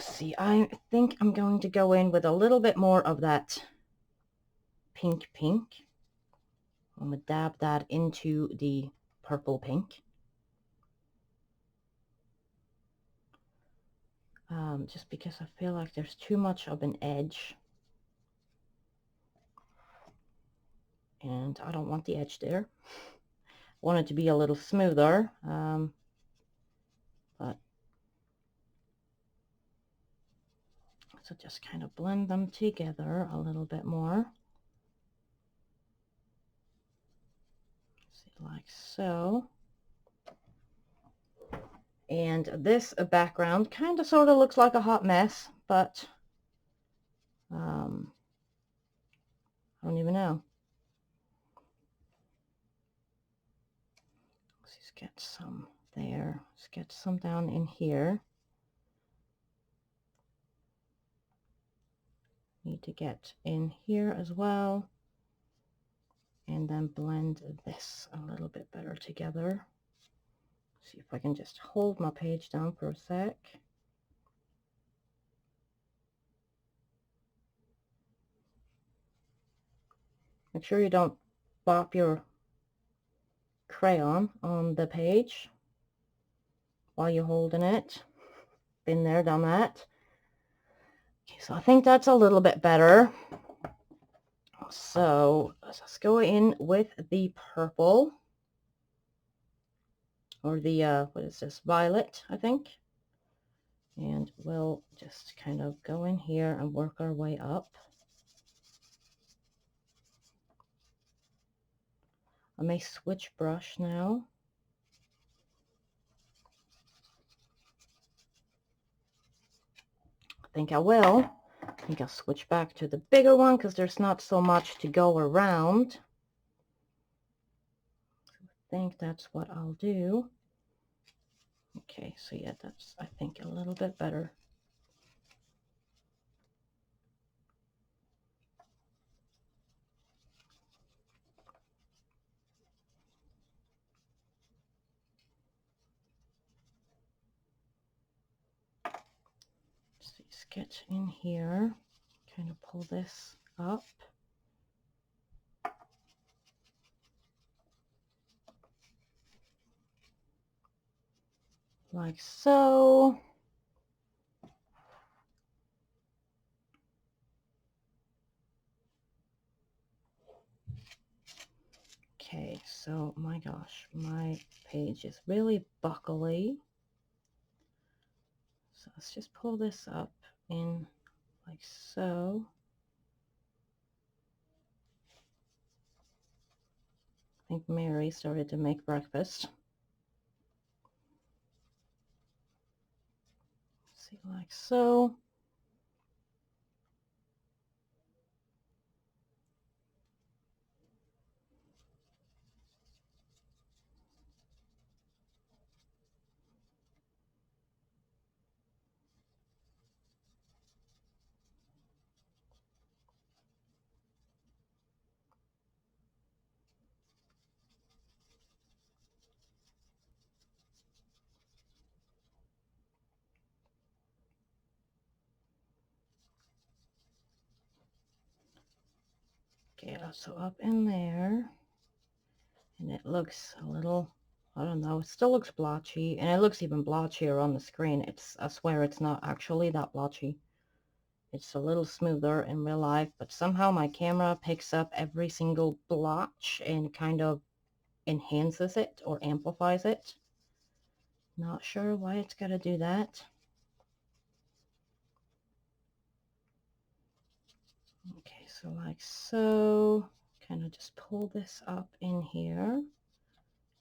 See, I think I'm going to go in with a little bit more of that pink. I'm going to dab that into the purple pink. Just because I feel like there's too much of an edge. And I don't want the edge there. I want it to be a little smoother. But so just kind of blend them together a little bit more. See, like so. And this background kind of sort of looks like a hot mess, but I don't even know. Let's get some there. Let's get some down in here. Need to get in here as well. And then blend this a little bit better together. See if I can just hold my page down for a sec. Make sure you don't bop your crayon on the page while you're holding it. Been there, done that. Okay, so I think that's a little bit better. So let's go in with the purple, or the what is this, violet, I think. And we'll just kind of go in here and work our way up. I may switch brush now. I think I will. I think I'll switch back to the bigger one because there's not so much to go around. I think that's what I'll do. Okay, so yeah, that's, I think, a little bit better. See, sketch in here, kind of pull this up. Like so. Okay, so my gosh, my page is really buckly. So let's just pull this up in like so. I think Mary started to make breakfast. See, like so. Okay, so up in there, and it looks a little I don't know, it still looks blotchy, and it looks even blotchier on the screen. I swear it's not actually that blotchy. It's a little smoother in real life, but somehow my camera picks up every single blotch and kind of enhances it or amplifies it. Not sure why it's got to do that. Okay, so like so, kind of just pull this up in here.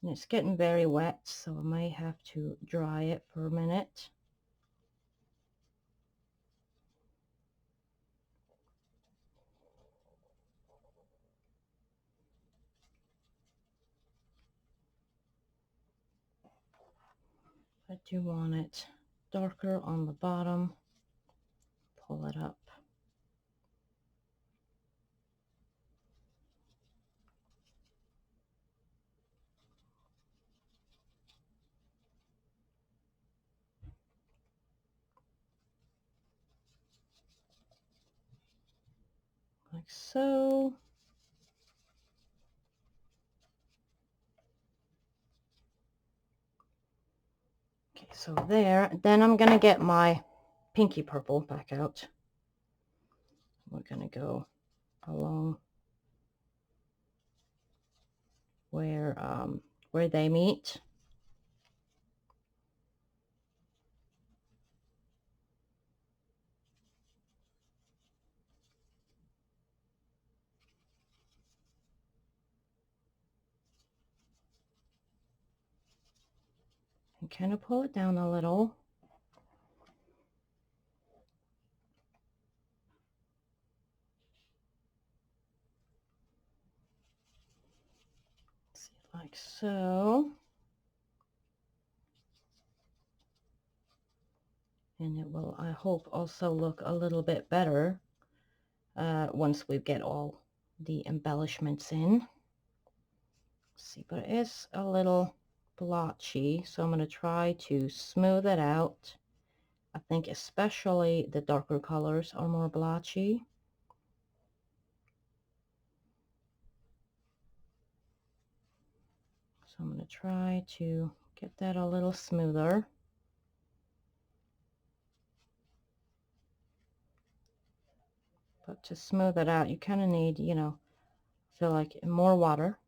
And it's getting very wet, so I may have to dry it for a minute. I do want it darker on the bottom. Pull it up. Like so. Okay, so there. Then I'm going to get my pinky purple back out. We're going to go along where they meet. And kind of pull it down a little. See, like so. And it will, I hope, also look a little bit better once we get all the embellishments in. Let's see, but it is a little blotchy, so I'm going to try to smooth it out. I think especially the darker colors are more blotchy. So I'm going to try to get that a little smoother. But to smooth it out, you kind of need, you know, I feel like more water.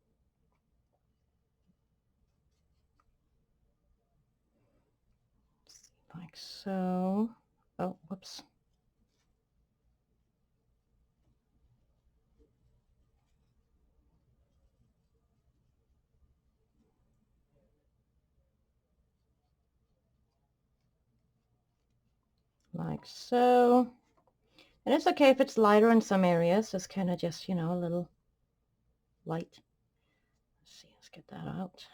Like so. Oh, whoops. Like so. And it's okay if it's lighter in some areas. It's kind of just, you know, a little light. Let's see, let's get that out.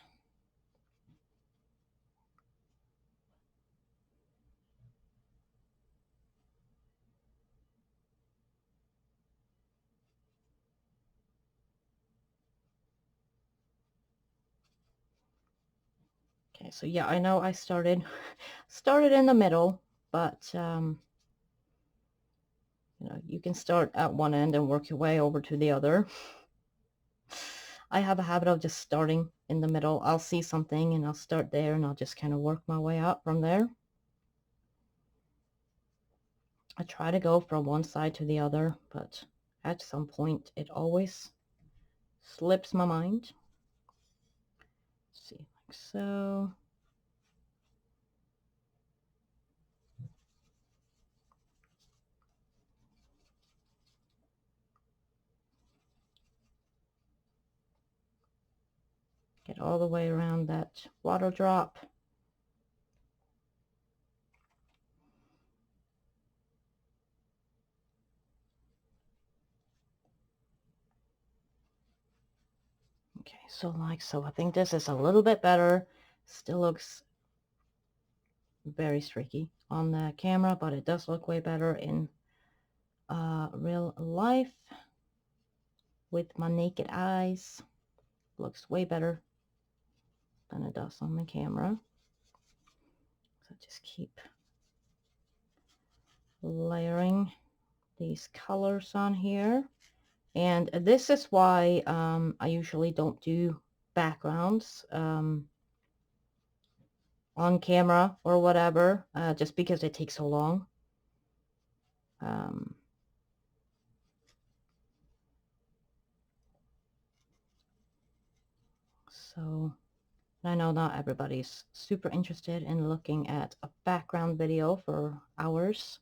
Okay, so yeah, I know I started in the middle, but you know, you can start at one end and work your way over to the other. I have a habit of just starting in the middle. I'll see something and I'll start there and I'll just kind of work my way up from there. I try to go from one side to the other, but at some point it always slips my mind. Let's see, like so. Get all the way around that water drop. Okay, so like so. I think this is a little bit better. Still looks very streaky on the camera, but it does look way better in real life with my naked eyes. Looks way better than it does on the camera. So just keep layering these colors on here. And this is why I usually don't do backgrounds. on camera or whatever, just because it takes so long. So I know not everybody's super interested in looking at a background video for hours.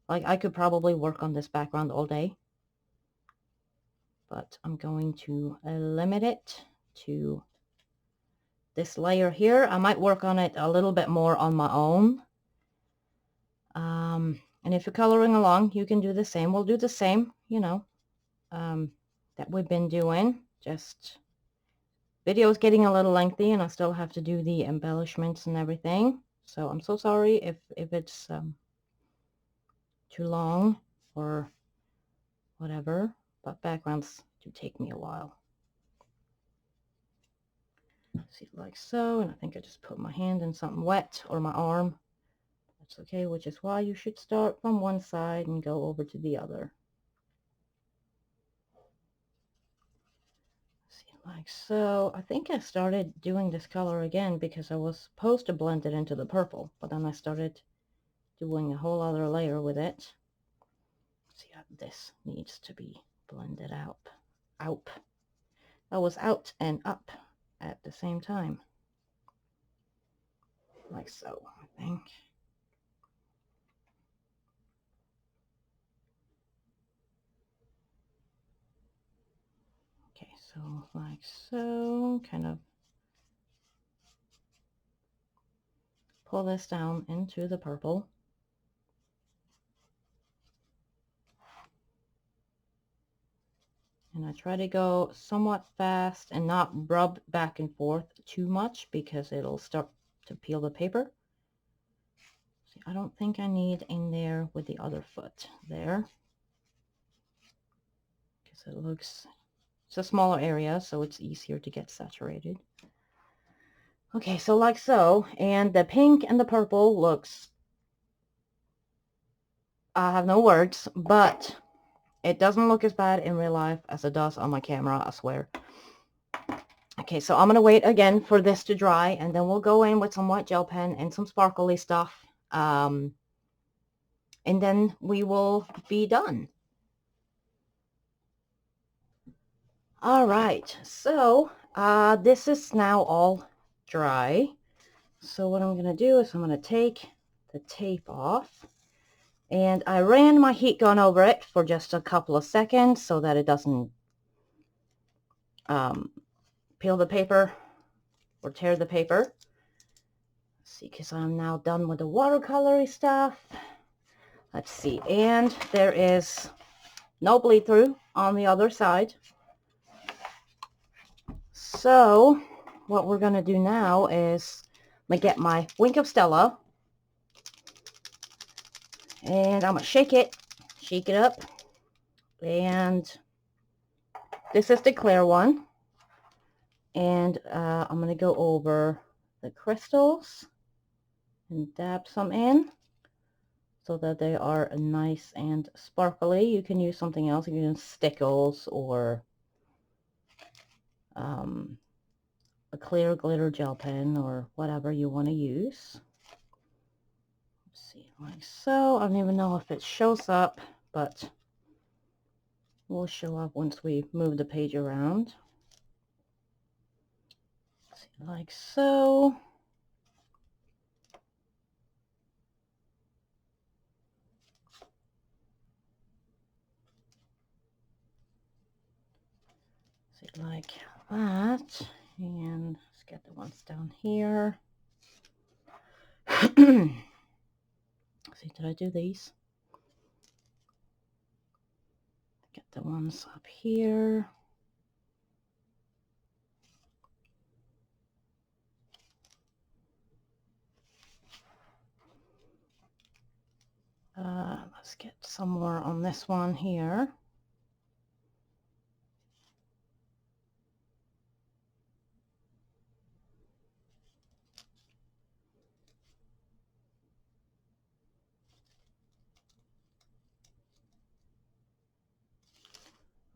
Like, I could probably work on this background all day, but I'm going to limit it to this layer here. I might work on it a little bit more on my own. And if you're coloring along, you can do the same. We'll do the same, you know, that we've been doing. Just video is getting a little lengthy, and I still have to do the embellishments and everything. So I'm so sorry if it's too long or whatever, but backgrounds do take me a while. See, like so, and I think I just put my hand in something wet, or my arm. That's okay, which is why you should start from one side and go over to the other. See, like so. I think I started doing this color again because I was supposed to blend it into the purple, but then I started doing a whole other layer with it. See how this needs to be blended out. That was out and up at the same time. Like so, I think. Okay, so like so, kind of pull this down into the purple. And I try to go somewhat fast and not rub back and forth too much because it'll start to peel the paper. See, I don't think I need in there with the other foot there, because it looks, it's a smaller area, so it's easier to get saturated. Okay, so like so, and the pink and the purple looks, I have no words, but it doesn't look as bad in real life as it does on my camera, I swear. Okay, so I'm going to wait again for this to dry, and then we'll go in with some white gel pen and some sparkly stuff. And then we will be done. All right, so this is now all dry. So what I'm going to do is I'm going to take the tape off. And I ran my heat gun over it for just a couple of seconds so that it doesn't peel the paper or tear the paper. Let's see, because I'm now done with the watercolory stuff. Let's see, and there is no bleed through on the other side. So what we're going to do now is I'm going to get my wink of Stella, and I'm going to shake it up, and this is the clear one, and I'm going to go over the crystals and dab some in so that they are nice and sparkly. You can use something else. You can use stickles or a clear glitter gel pen or whatever you want to use. Let's see, like so. I don't even know if it shows up, but will show up once we move the page around. Let's see, like so. See, like that. And let's get the ones down here. See, did I do these? Get the ones up here. Let's get some more on this one here.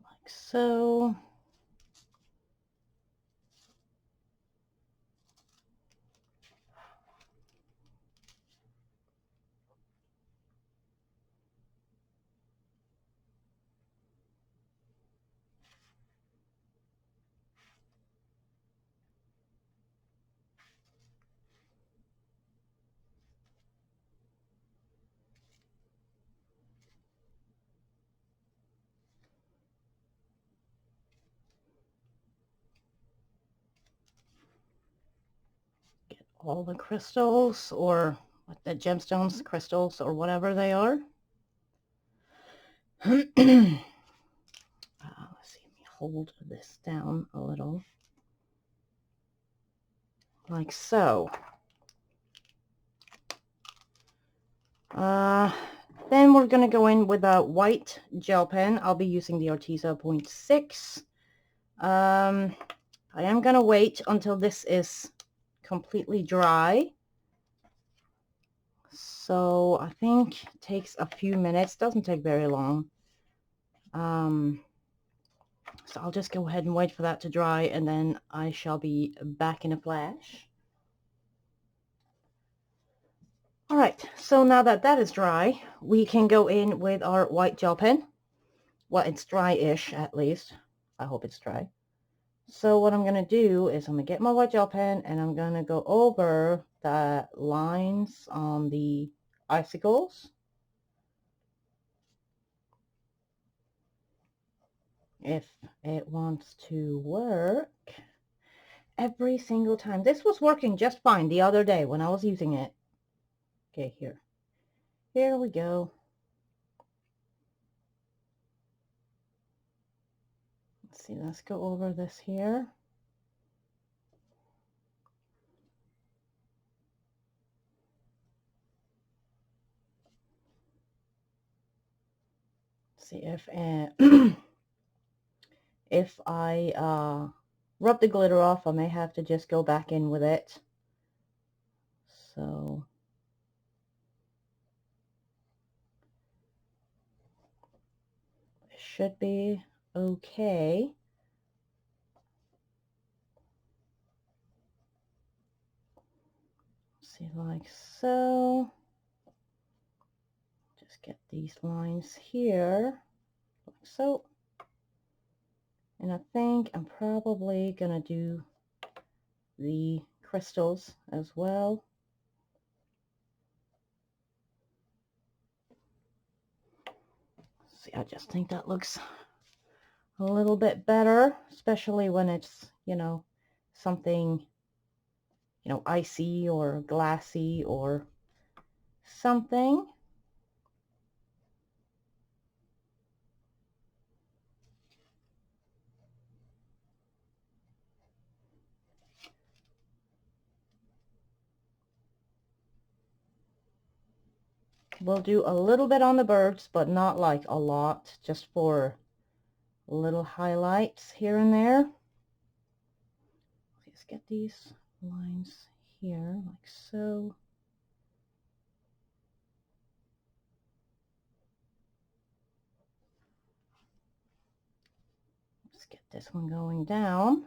Like so. all the crystals, or the gemstones, crystals, or whatever they are. Let's see, let me hold this down a little, like so. Then we're going to go in with a white gel pen. I'll be using the Arteza 0.6. I am going to wait until this is completely dry. So I think it takes a few minutes. Doesn't take very long. So I'll just go ahead and wait for that to dry, and then I shall be back in a flash. Alright, so now that that is dry, we can go in with our white gel pen. Well, it's dry-ish at least. I hope it's dry. So what I'm going to do is I'm going to get my white gel pen, and I'm going to go over the lines on the icicles. If it wants to work every single time. This was working just fine the other day when I was using it. Okay, here we go. Let's see, let's go over this here. See if if I rub the glitter off, I may have to just go back in with it. So it should be okay. See, like so. Just get these lines here, like so. And I think I'm probably gonna do the crystals as well. See, I just think that looks a little bit better, especially when it's, you know, something, you know, icy or glassy or something. We'll do a little bit on the birds, but not like a lot, just for little highlights here and there. Let's get these lines here, like so. Let's get this one going down.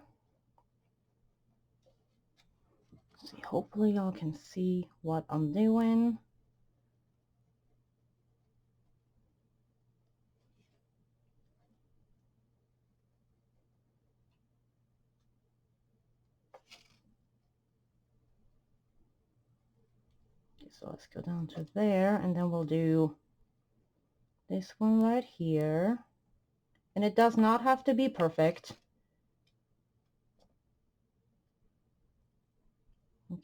See, hopefully y'all can see what I'm doing. Okay, so let's go down to there, and then we'll do this one right here. And it does not have to be perfect.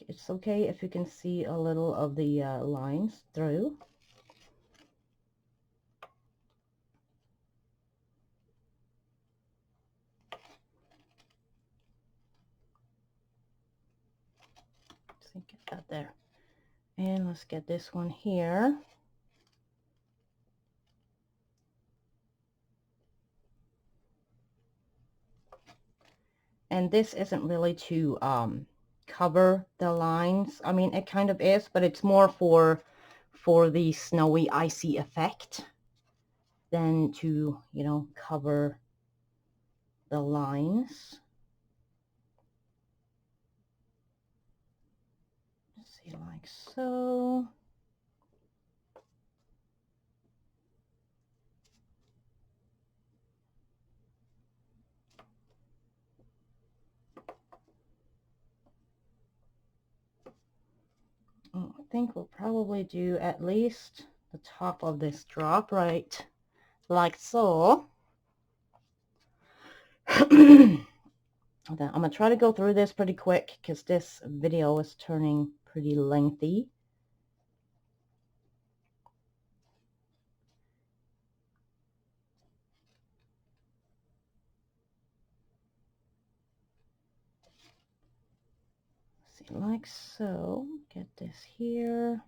It's okay if you can see a little of the lines through. So get that there. And let's get this one here. And this isn't really to cover the lines. I mean, it kind of is, but it's more for the snowy, icy effect than to, you know, cover the lines. Let's see, like so. I think we'll probably do at least the top of this drop, right, like so. I'm going to try to go through this pretty quick because this video is turning pretty lengthy. See, like so. Get this here.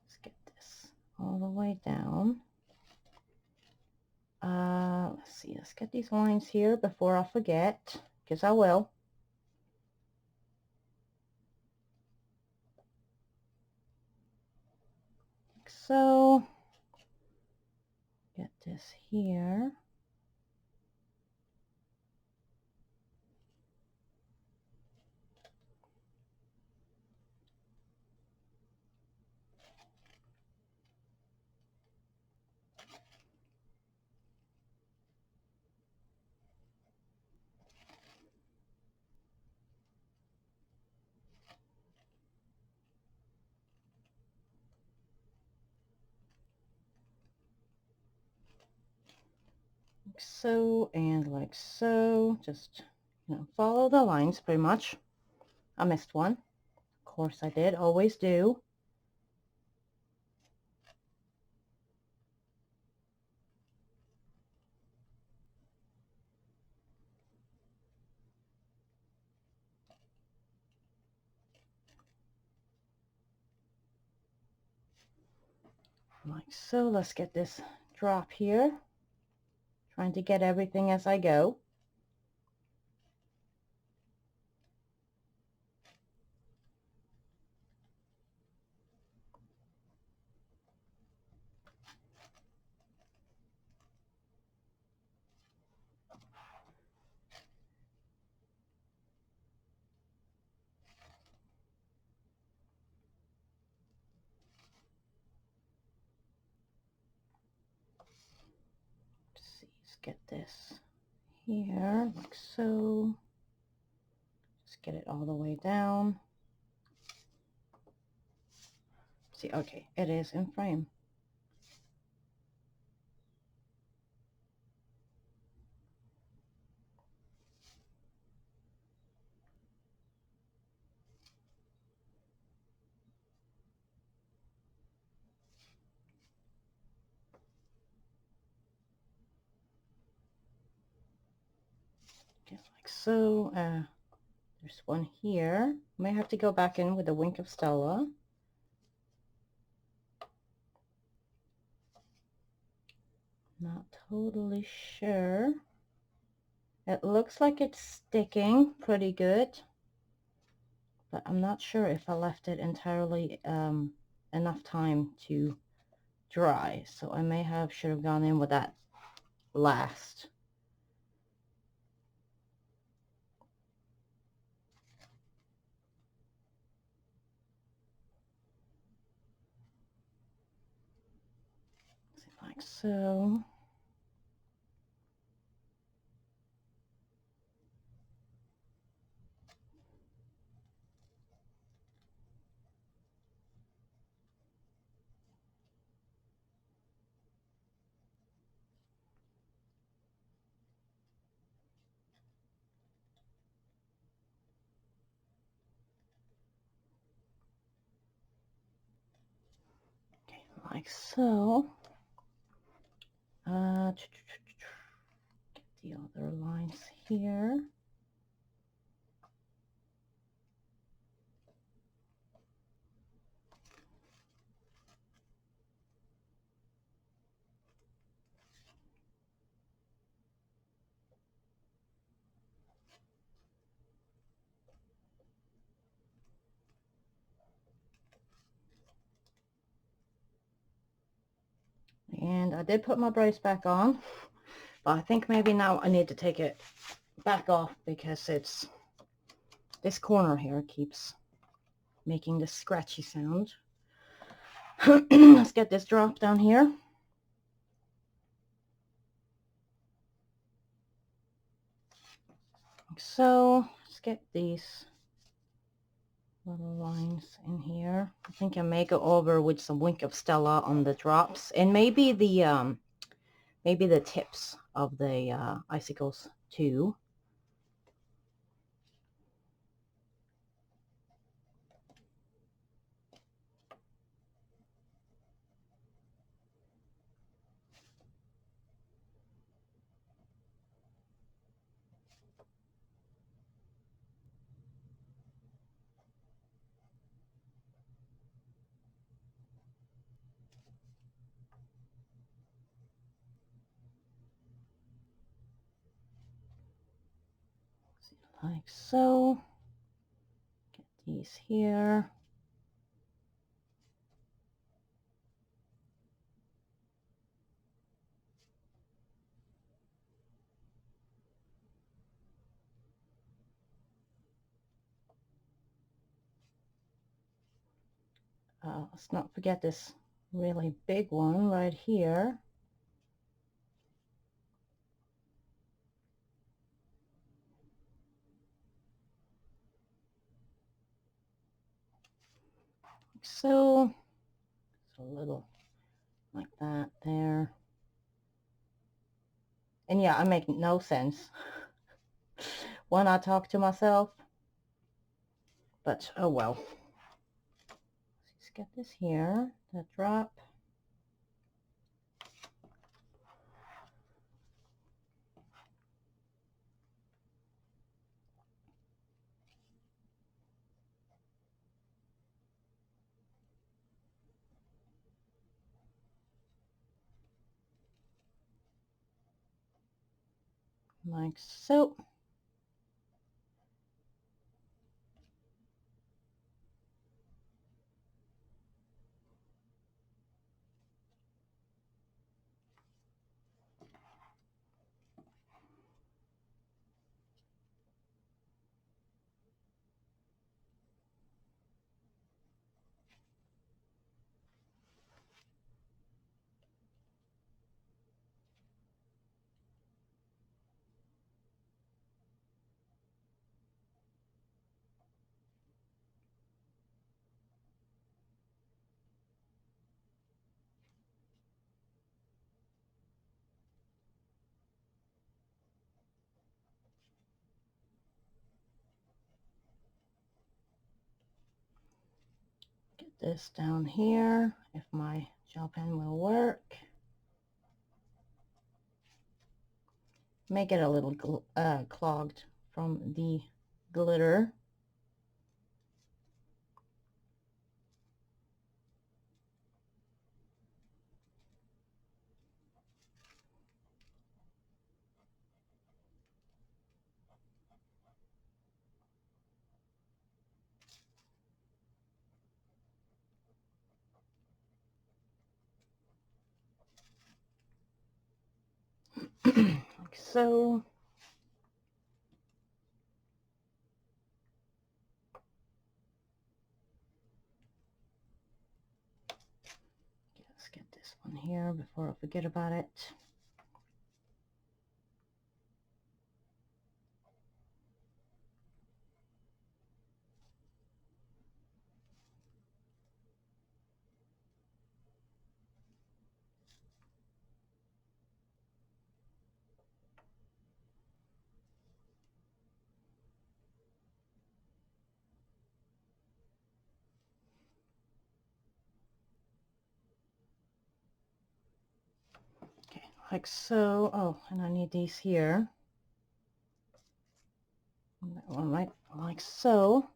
Let's get this all the way down. Let's see, let's get these lines here before I forget, because I will. Like so. Get this here. Like so and like so. Just, you know, follow the lines pretty much. I missed one. Of course I did, always do. Like so. Let's get this drop here. Trying to get everything as I go. Let's see, let's get this here, like so. Just get it all the way down. See, okay, it is in frame. Okay, like so. There's one here. May have to go back in with a wink of Stella. Not totally sure. It looks like it's sticking pretty good, but I'm not sure if I left it entirely enough time to dry. So I may have should have gone in with that last. Like so. Okay, like so. Get the other lines here. And I did put my brace back on, but I think maybe now I need to take it back off because it's this corner here keeps making this scratchy sound. Let's get this drop down here. Like so. Let's get these little lines in here. I think I may go over with some Wink of Stella on the drops, and maybe the tips of the icicles too. Like so. Get these here. Let's not forget this really big one right here. Like so. So a little like that there. And yeah, I make no sense when I talk to myself, but oh well. Let's get this here, that drop. Like so. Get this down here, if my gel pen will work. Make it a little clogged from the glitter. Like so. Let's get this one here before I forget about it. Okay, like so. Oh, and I need these here. That one right, like so.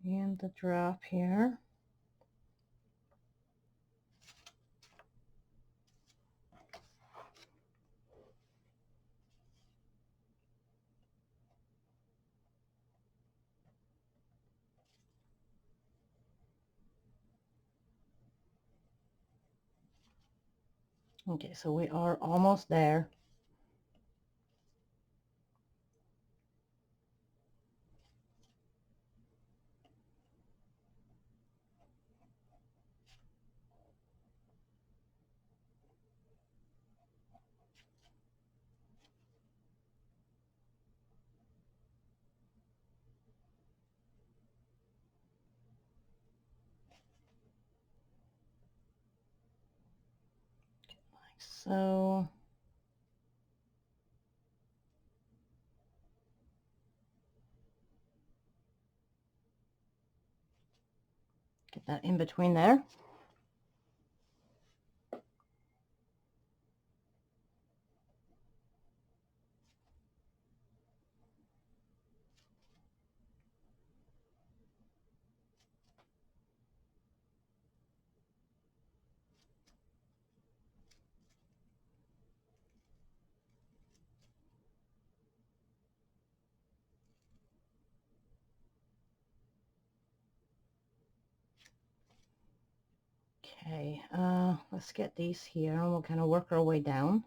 And the drop here. Okay, so we are almost there. so. Get that in between there. Okay, let's get these here and we'll kind of work our way down.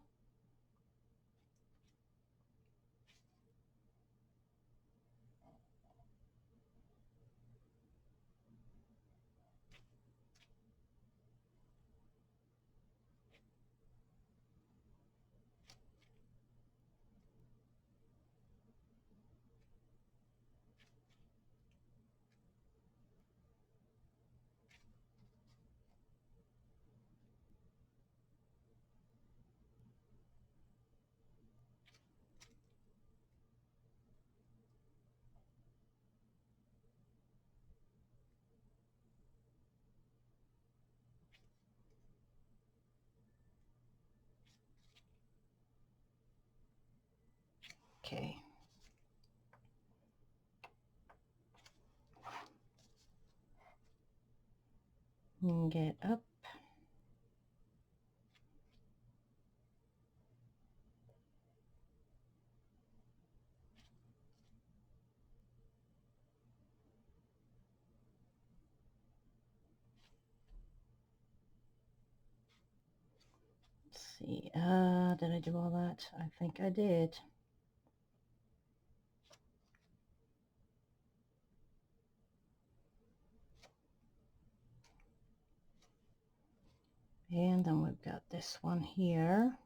Okay. And get up. Let's see, did I do all that? I think I did. And then we've got this one here.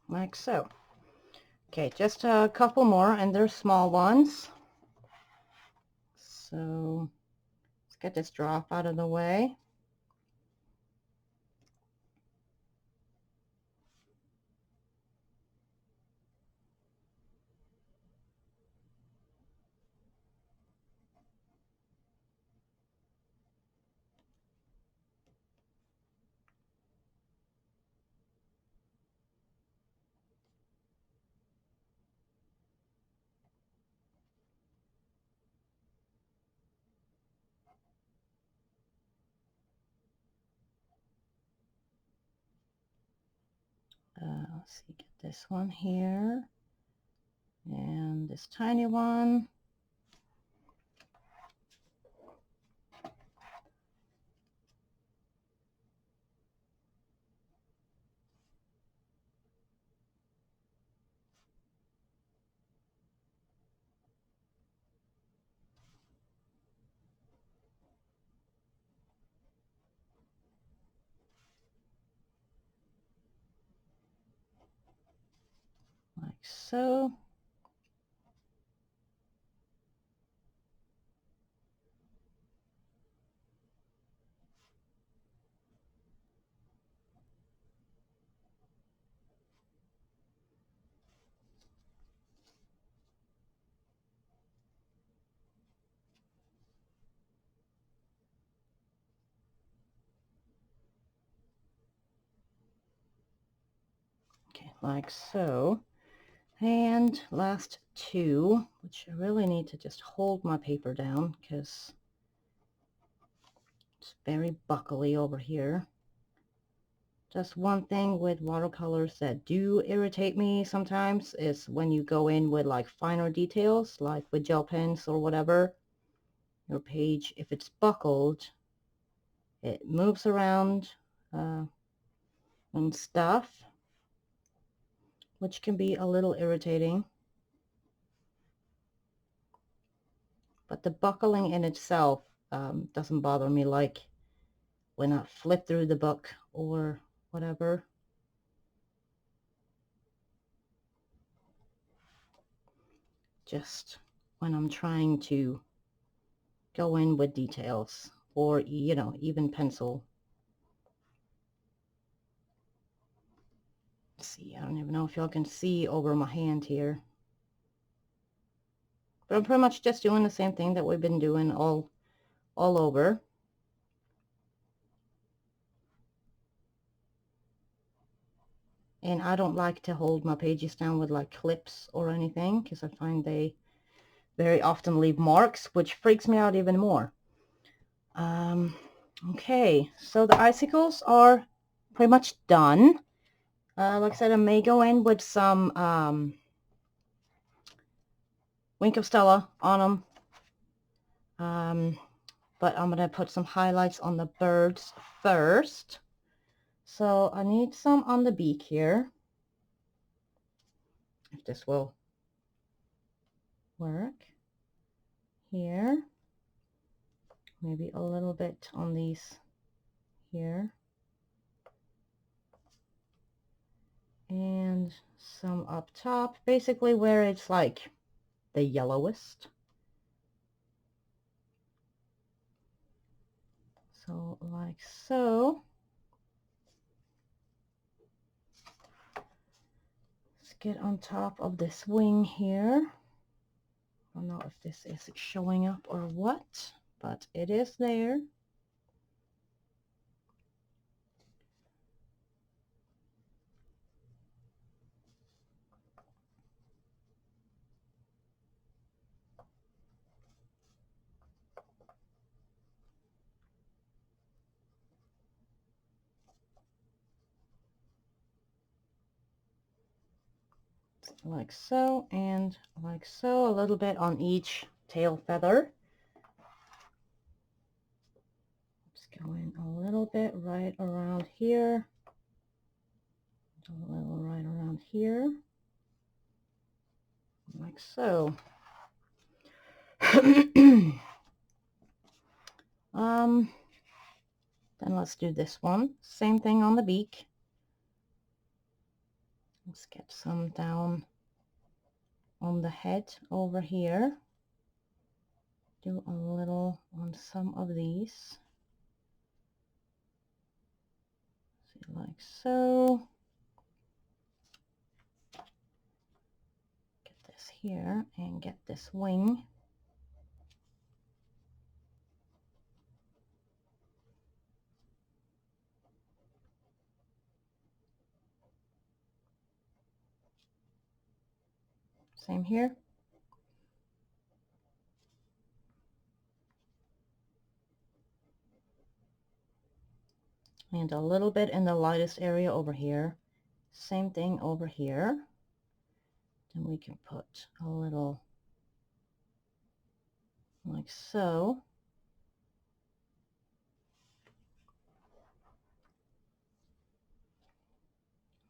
Like so. Okay, just a couple more, and they're small ones. So let's get this drop out of the way. Let's see, get this one here, and this tiny one. Like so. Okay, like so. And last two, which I really need to just hold my paper down because it's very buckly over here. Just one thing with watercolors that do irritate me sometimes is when you go in with like finer details, like with gel pens or whatever. Your page, if it's buckled, it moves around and stuff, which can be a little irritating. But the buckling in itself doesn't bother me, like when I flip through the book or whatever. Just when I'm trying to go in with details, or, you know, even pencil. Let's see, I don't even know if y'all can see over my hand here. But I'm pretty much just doing the same thing that we've been doing all over. And I don't like to hold my pages down with like clips or anything, because I find they very often leave marks, which freaks me out even more. Okay, so the icicles are pretty much done. Like I said, I may go in with some Wink of Stella on them. But I'm going to put some highlights on the birds first. So I need some on the beak here, if this will work. Here, maybe a little bit on these here, and some up top, basically where it's like the yellowest. So like so. Let's get on top of this wing here. I don't know if this is showing up or what, but it is there. Like so, and like so, a little bit on each tail feather. Just go in a little bit right around here, a little right around here, like so. Then let's do this one. Same thing on the beak. Let's get some down on the head over here. Do a little on some of these. See, like so. Get this here and get this wing. Same here. And a little bit in the lightest area over here. Same thing over here. Then we can put a little like so.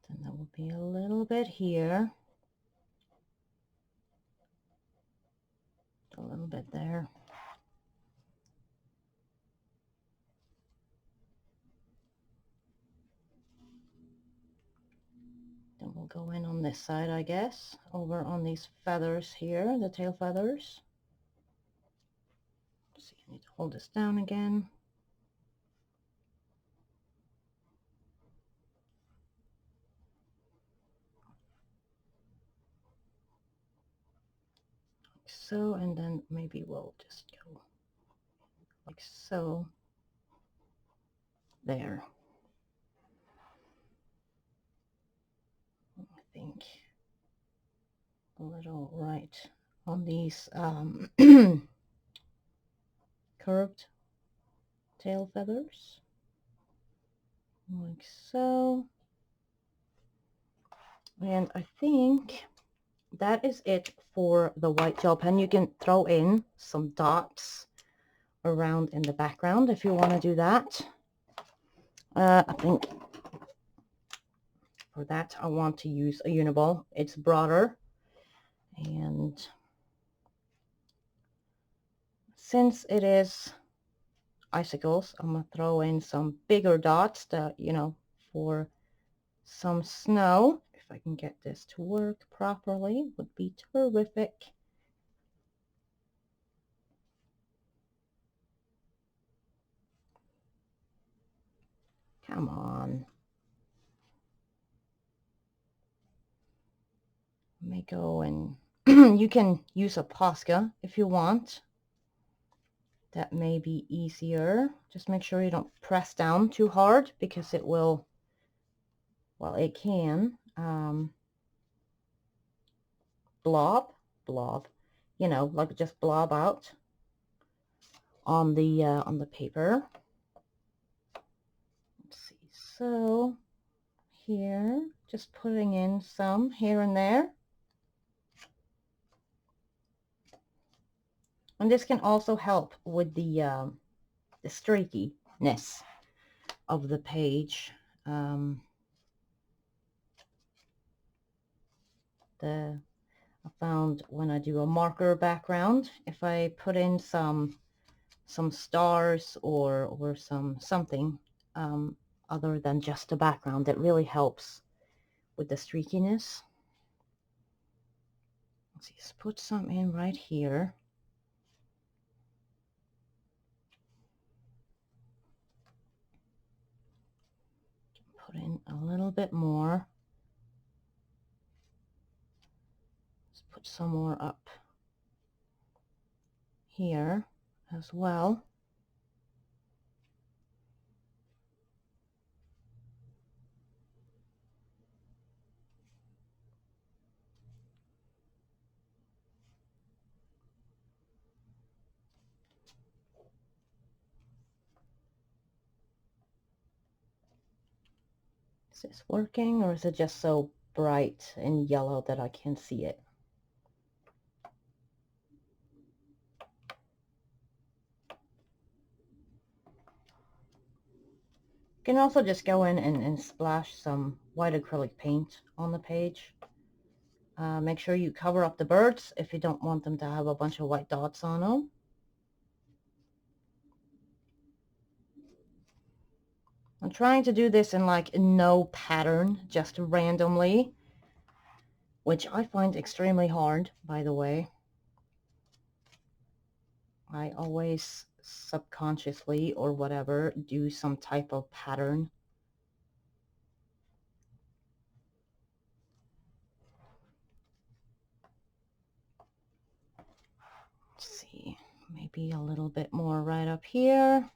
Then that will be a little bit here. A little bit there. Then we'll go in on this side, I guess, over on these feathers here, the tail feathers. Let's see, I need to hold this down again. Like so, and then maybe we'll just go like so. There. I think a little right on these curved tail feathers, like so. And I think that is it for the white gel pen. You can throw in some dots around in the background if you want to do that. I think for that I want to use a uniball. It's broader, and since it is icicles, I'm gonna throw in some bigger dots that, you know, for some snow. If I can get this to work properly, would be terrific. Come on. May go and you can use a Posca if you want. That may be easier. Just make sure you don't press down too hard because it will, well, it can blob, you know, like just blob out on the paper. Let's see. So here, just putting in some here and there. And this can also help with the streakiness of the page. I found when I do a marker background, if I put in some stars or something other than just a background, it really helps with the streakiness. Let's see, just put some in right here. Put in a little bit more. Let's put some more up here as well. Is this working, or is it just so bright and yellow that I can't see it? You can also just go in and splash some white acrylic paint on the page. Make sure you cover up the birds if you don't want them to have a bunch of white dots on them. I'm trying to do this in like no pattern, just randomly, which I find extremely hard, by the way. I always subconsciously or whatever do some type of pattern. Let's see, maybe a little bit more right up here.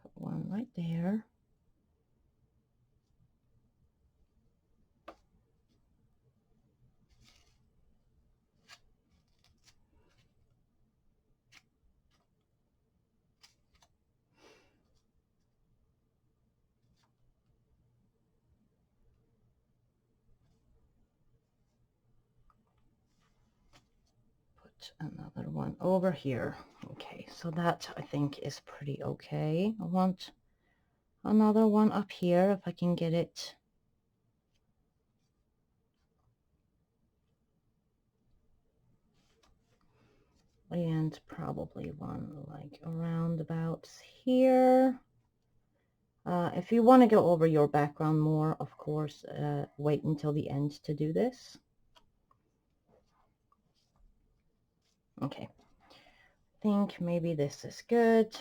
Put one right there. Another one over here. Okay, so that I think is pretty okay. I want another one up here if I can get it. And probably one like around about here. If you want to go over your background more, of course, wait until the end to do this. Okay, I think maybe this is good.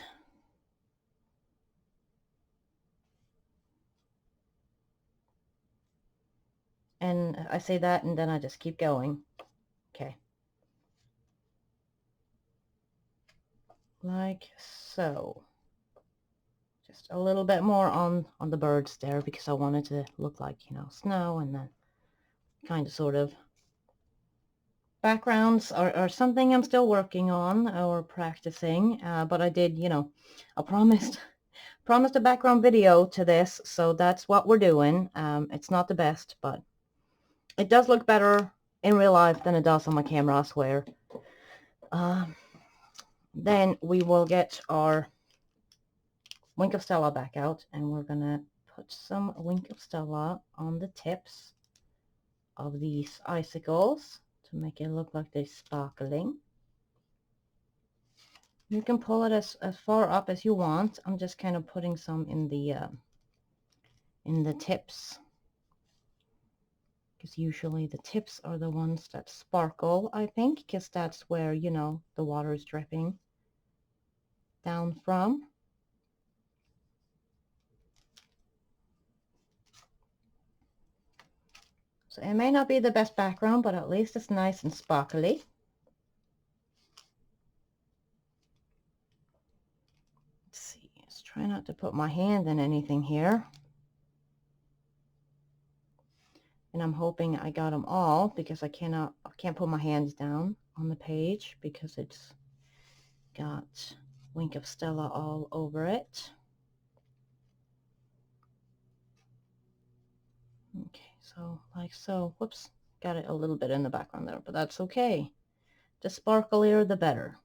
And I say that and then I just keep going. Okay. Like so. Just a little bit more on the birds there because I wanted to look like, you know, snow, and then kind of sort of backgrounds are something I'm still working on or practicing, but I did, you know, I promised a background video to this, so that's what we're doing. It's not the best, but it does look better in real life than it does on my camera, I swear. Then we will get our Wink of Stella back out, and we're gonna put some Wink of Stella on the tips of these icicles to make it look like they're sparkling. You can pull it as far up as you want. I'm just kind of putting some in the tips, because usually the tips are the ones that sparkle, I think, because that's where, you know, the water is dripping down from. So it may not be the best background, but at least it's nice and sparkly. Let's see, let's try not to put my hand in anything here. And I'm hoping I got them all, because I can't put my hands down on the page because it's got Wink of Stella all over it. Okay, so like so. Whoops, got it a little bit in the background there, but that's okay. The sparklier, the better.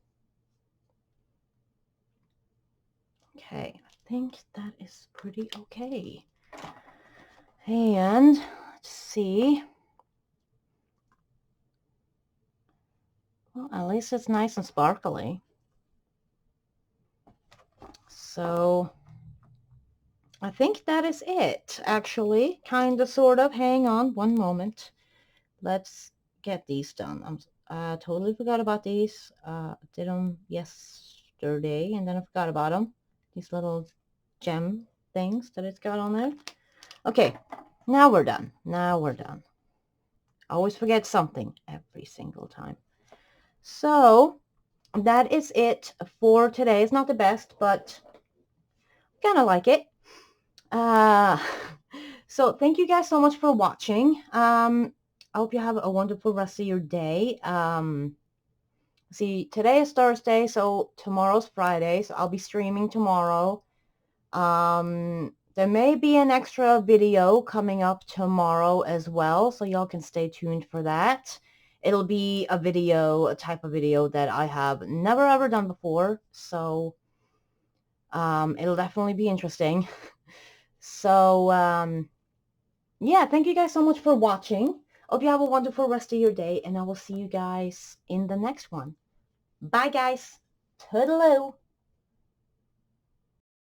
Okay, I think that is pretty okay. And let's see. Well, at least it's nice and sparkly. So I think that is it, actually. Kind of, sort of. Hang on one moment. Let's get these done. I totally forgot about these. Did them yesterday, and then I forgot about them. These little gem things that it's got on there. Okay, now we're done. Now we're done. I always forget something every single time. So that is it for today. It's not the best, but kind of like it. So thank you guys so much for watching. I hope you have a wonderful rest of your day. See, today is Thursday, so tomorrow's Friday, so I'll be streaming tomorrow. There may be an extra video coming up tomorrow as well, so y'all can stay tuned for that. It'll be a video, a type of video that I have never ever done before, so it'll definitely be interesting. So yeah, thank you guys so much for watching. Hope you have a wonderful rest of your day, and I will see you guys in the next one. Bye guys. Toodaloo.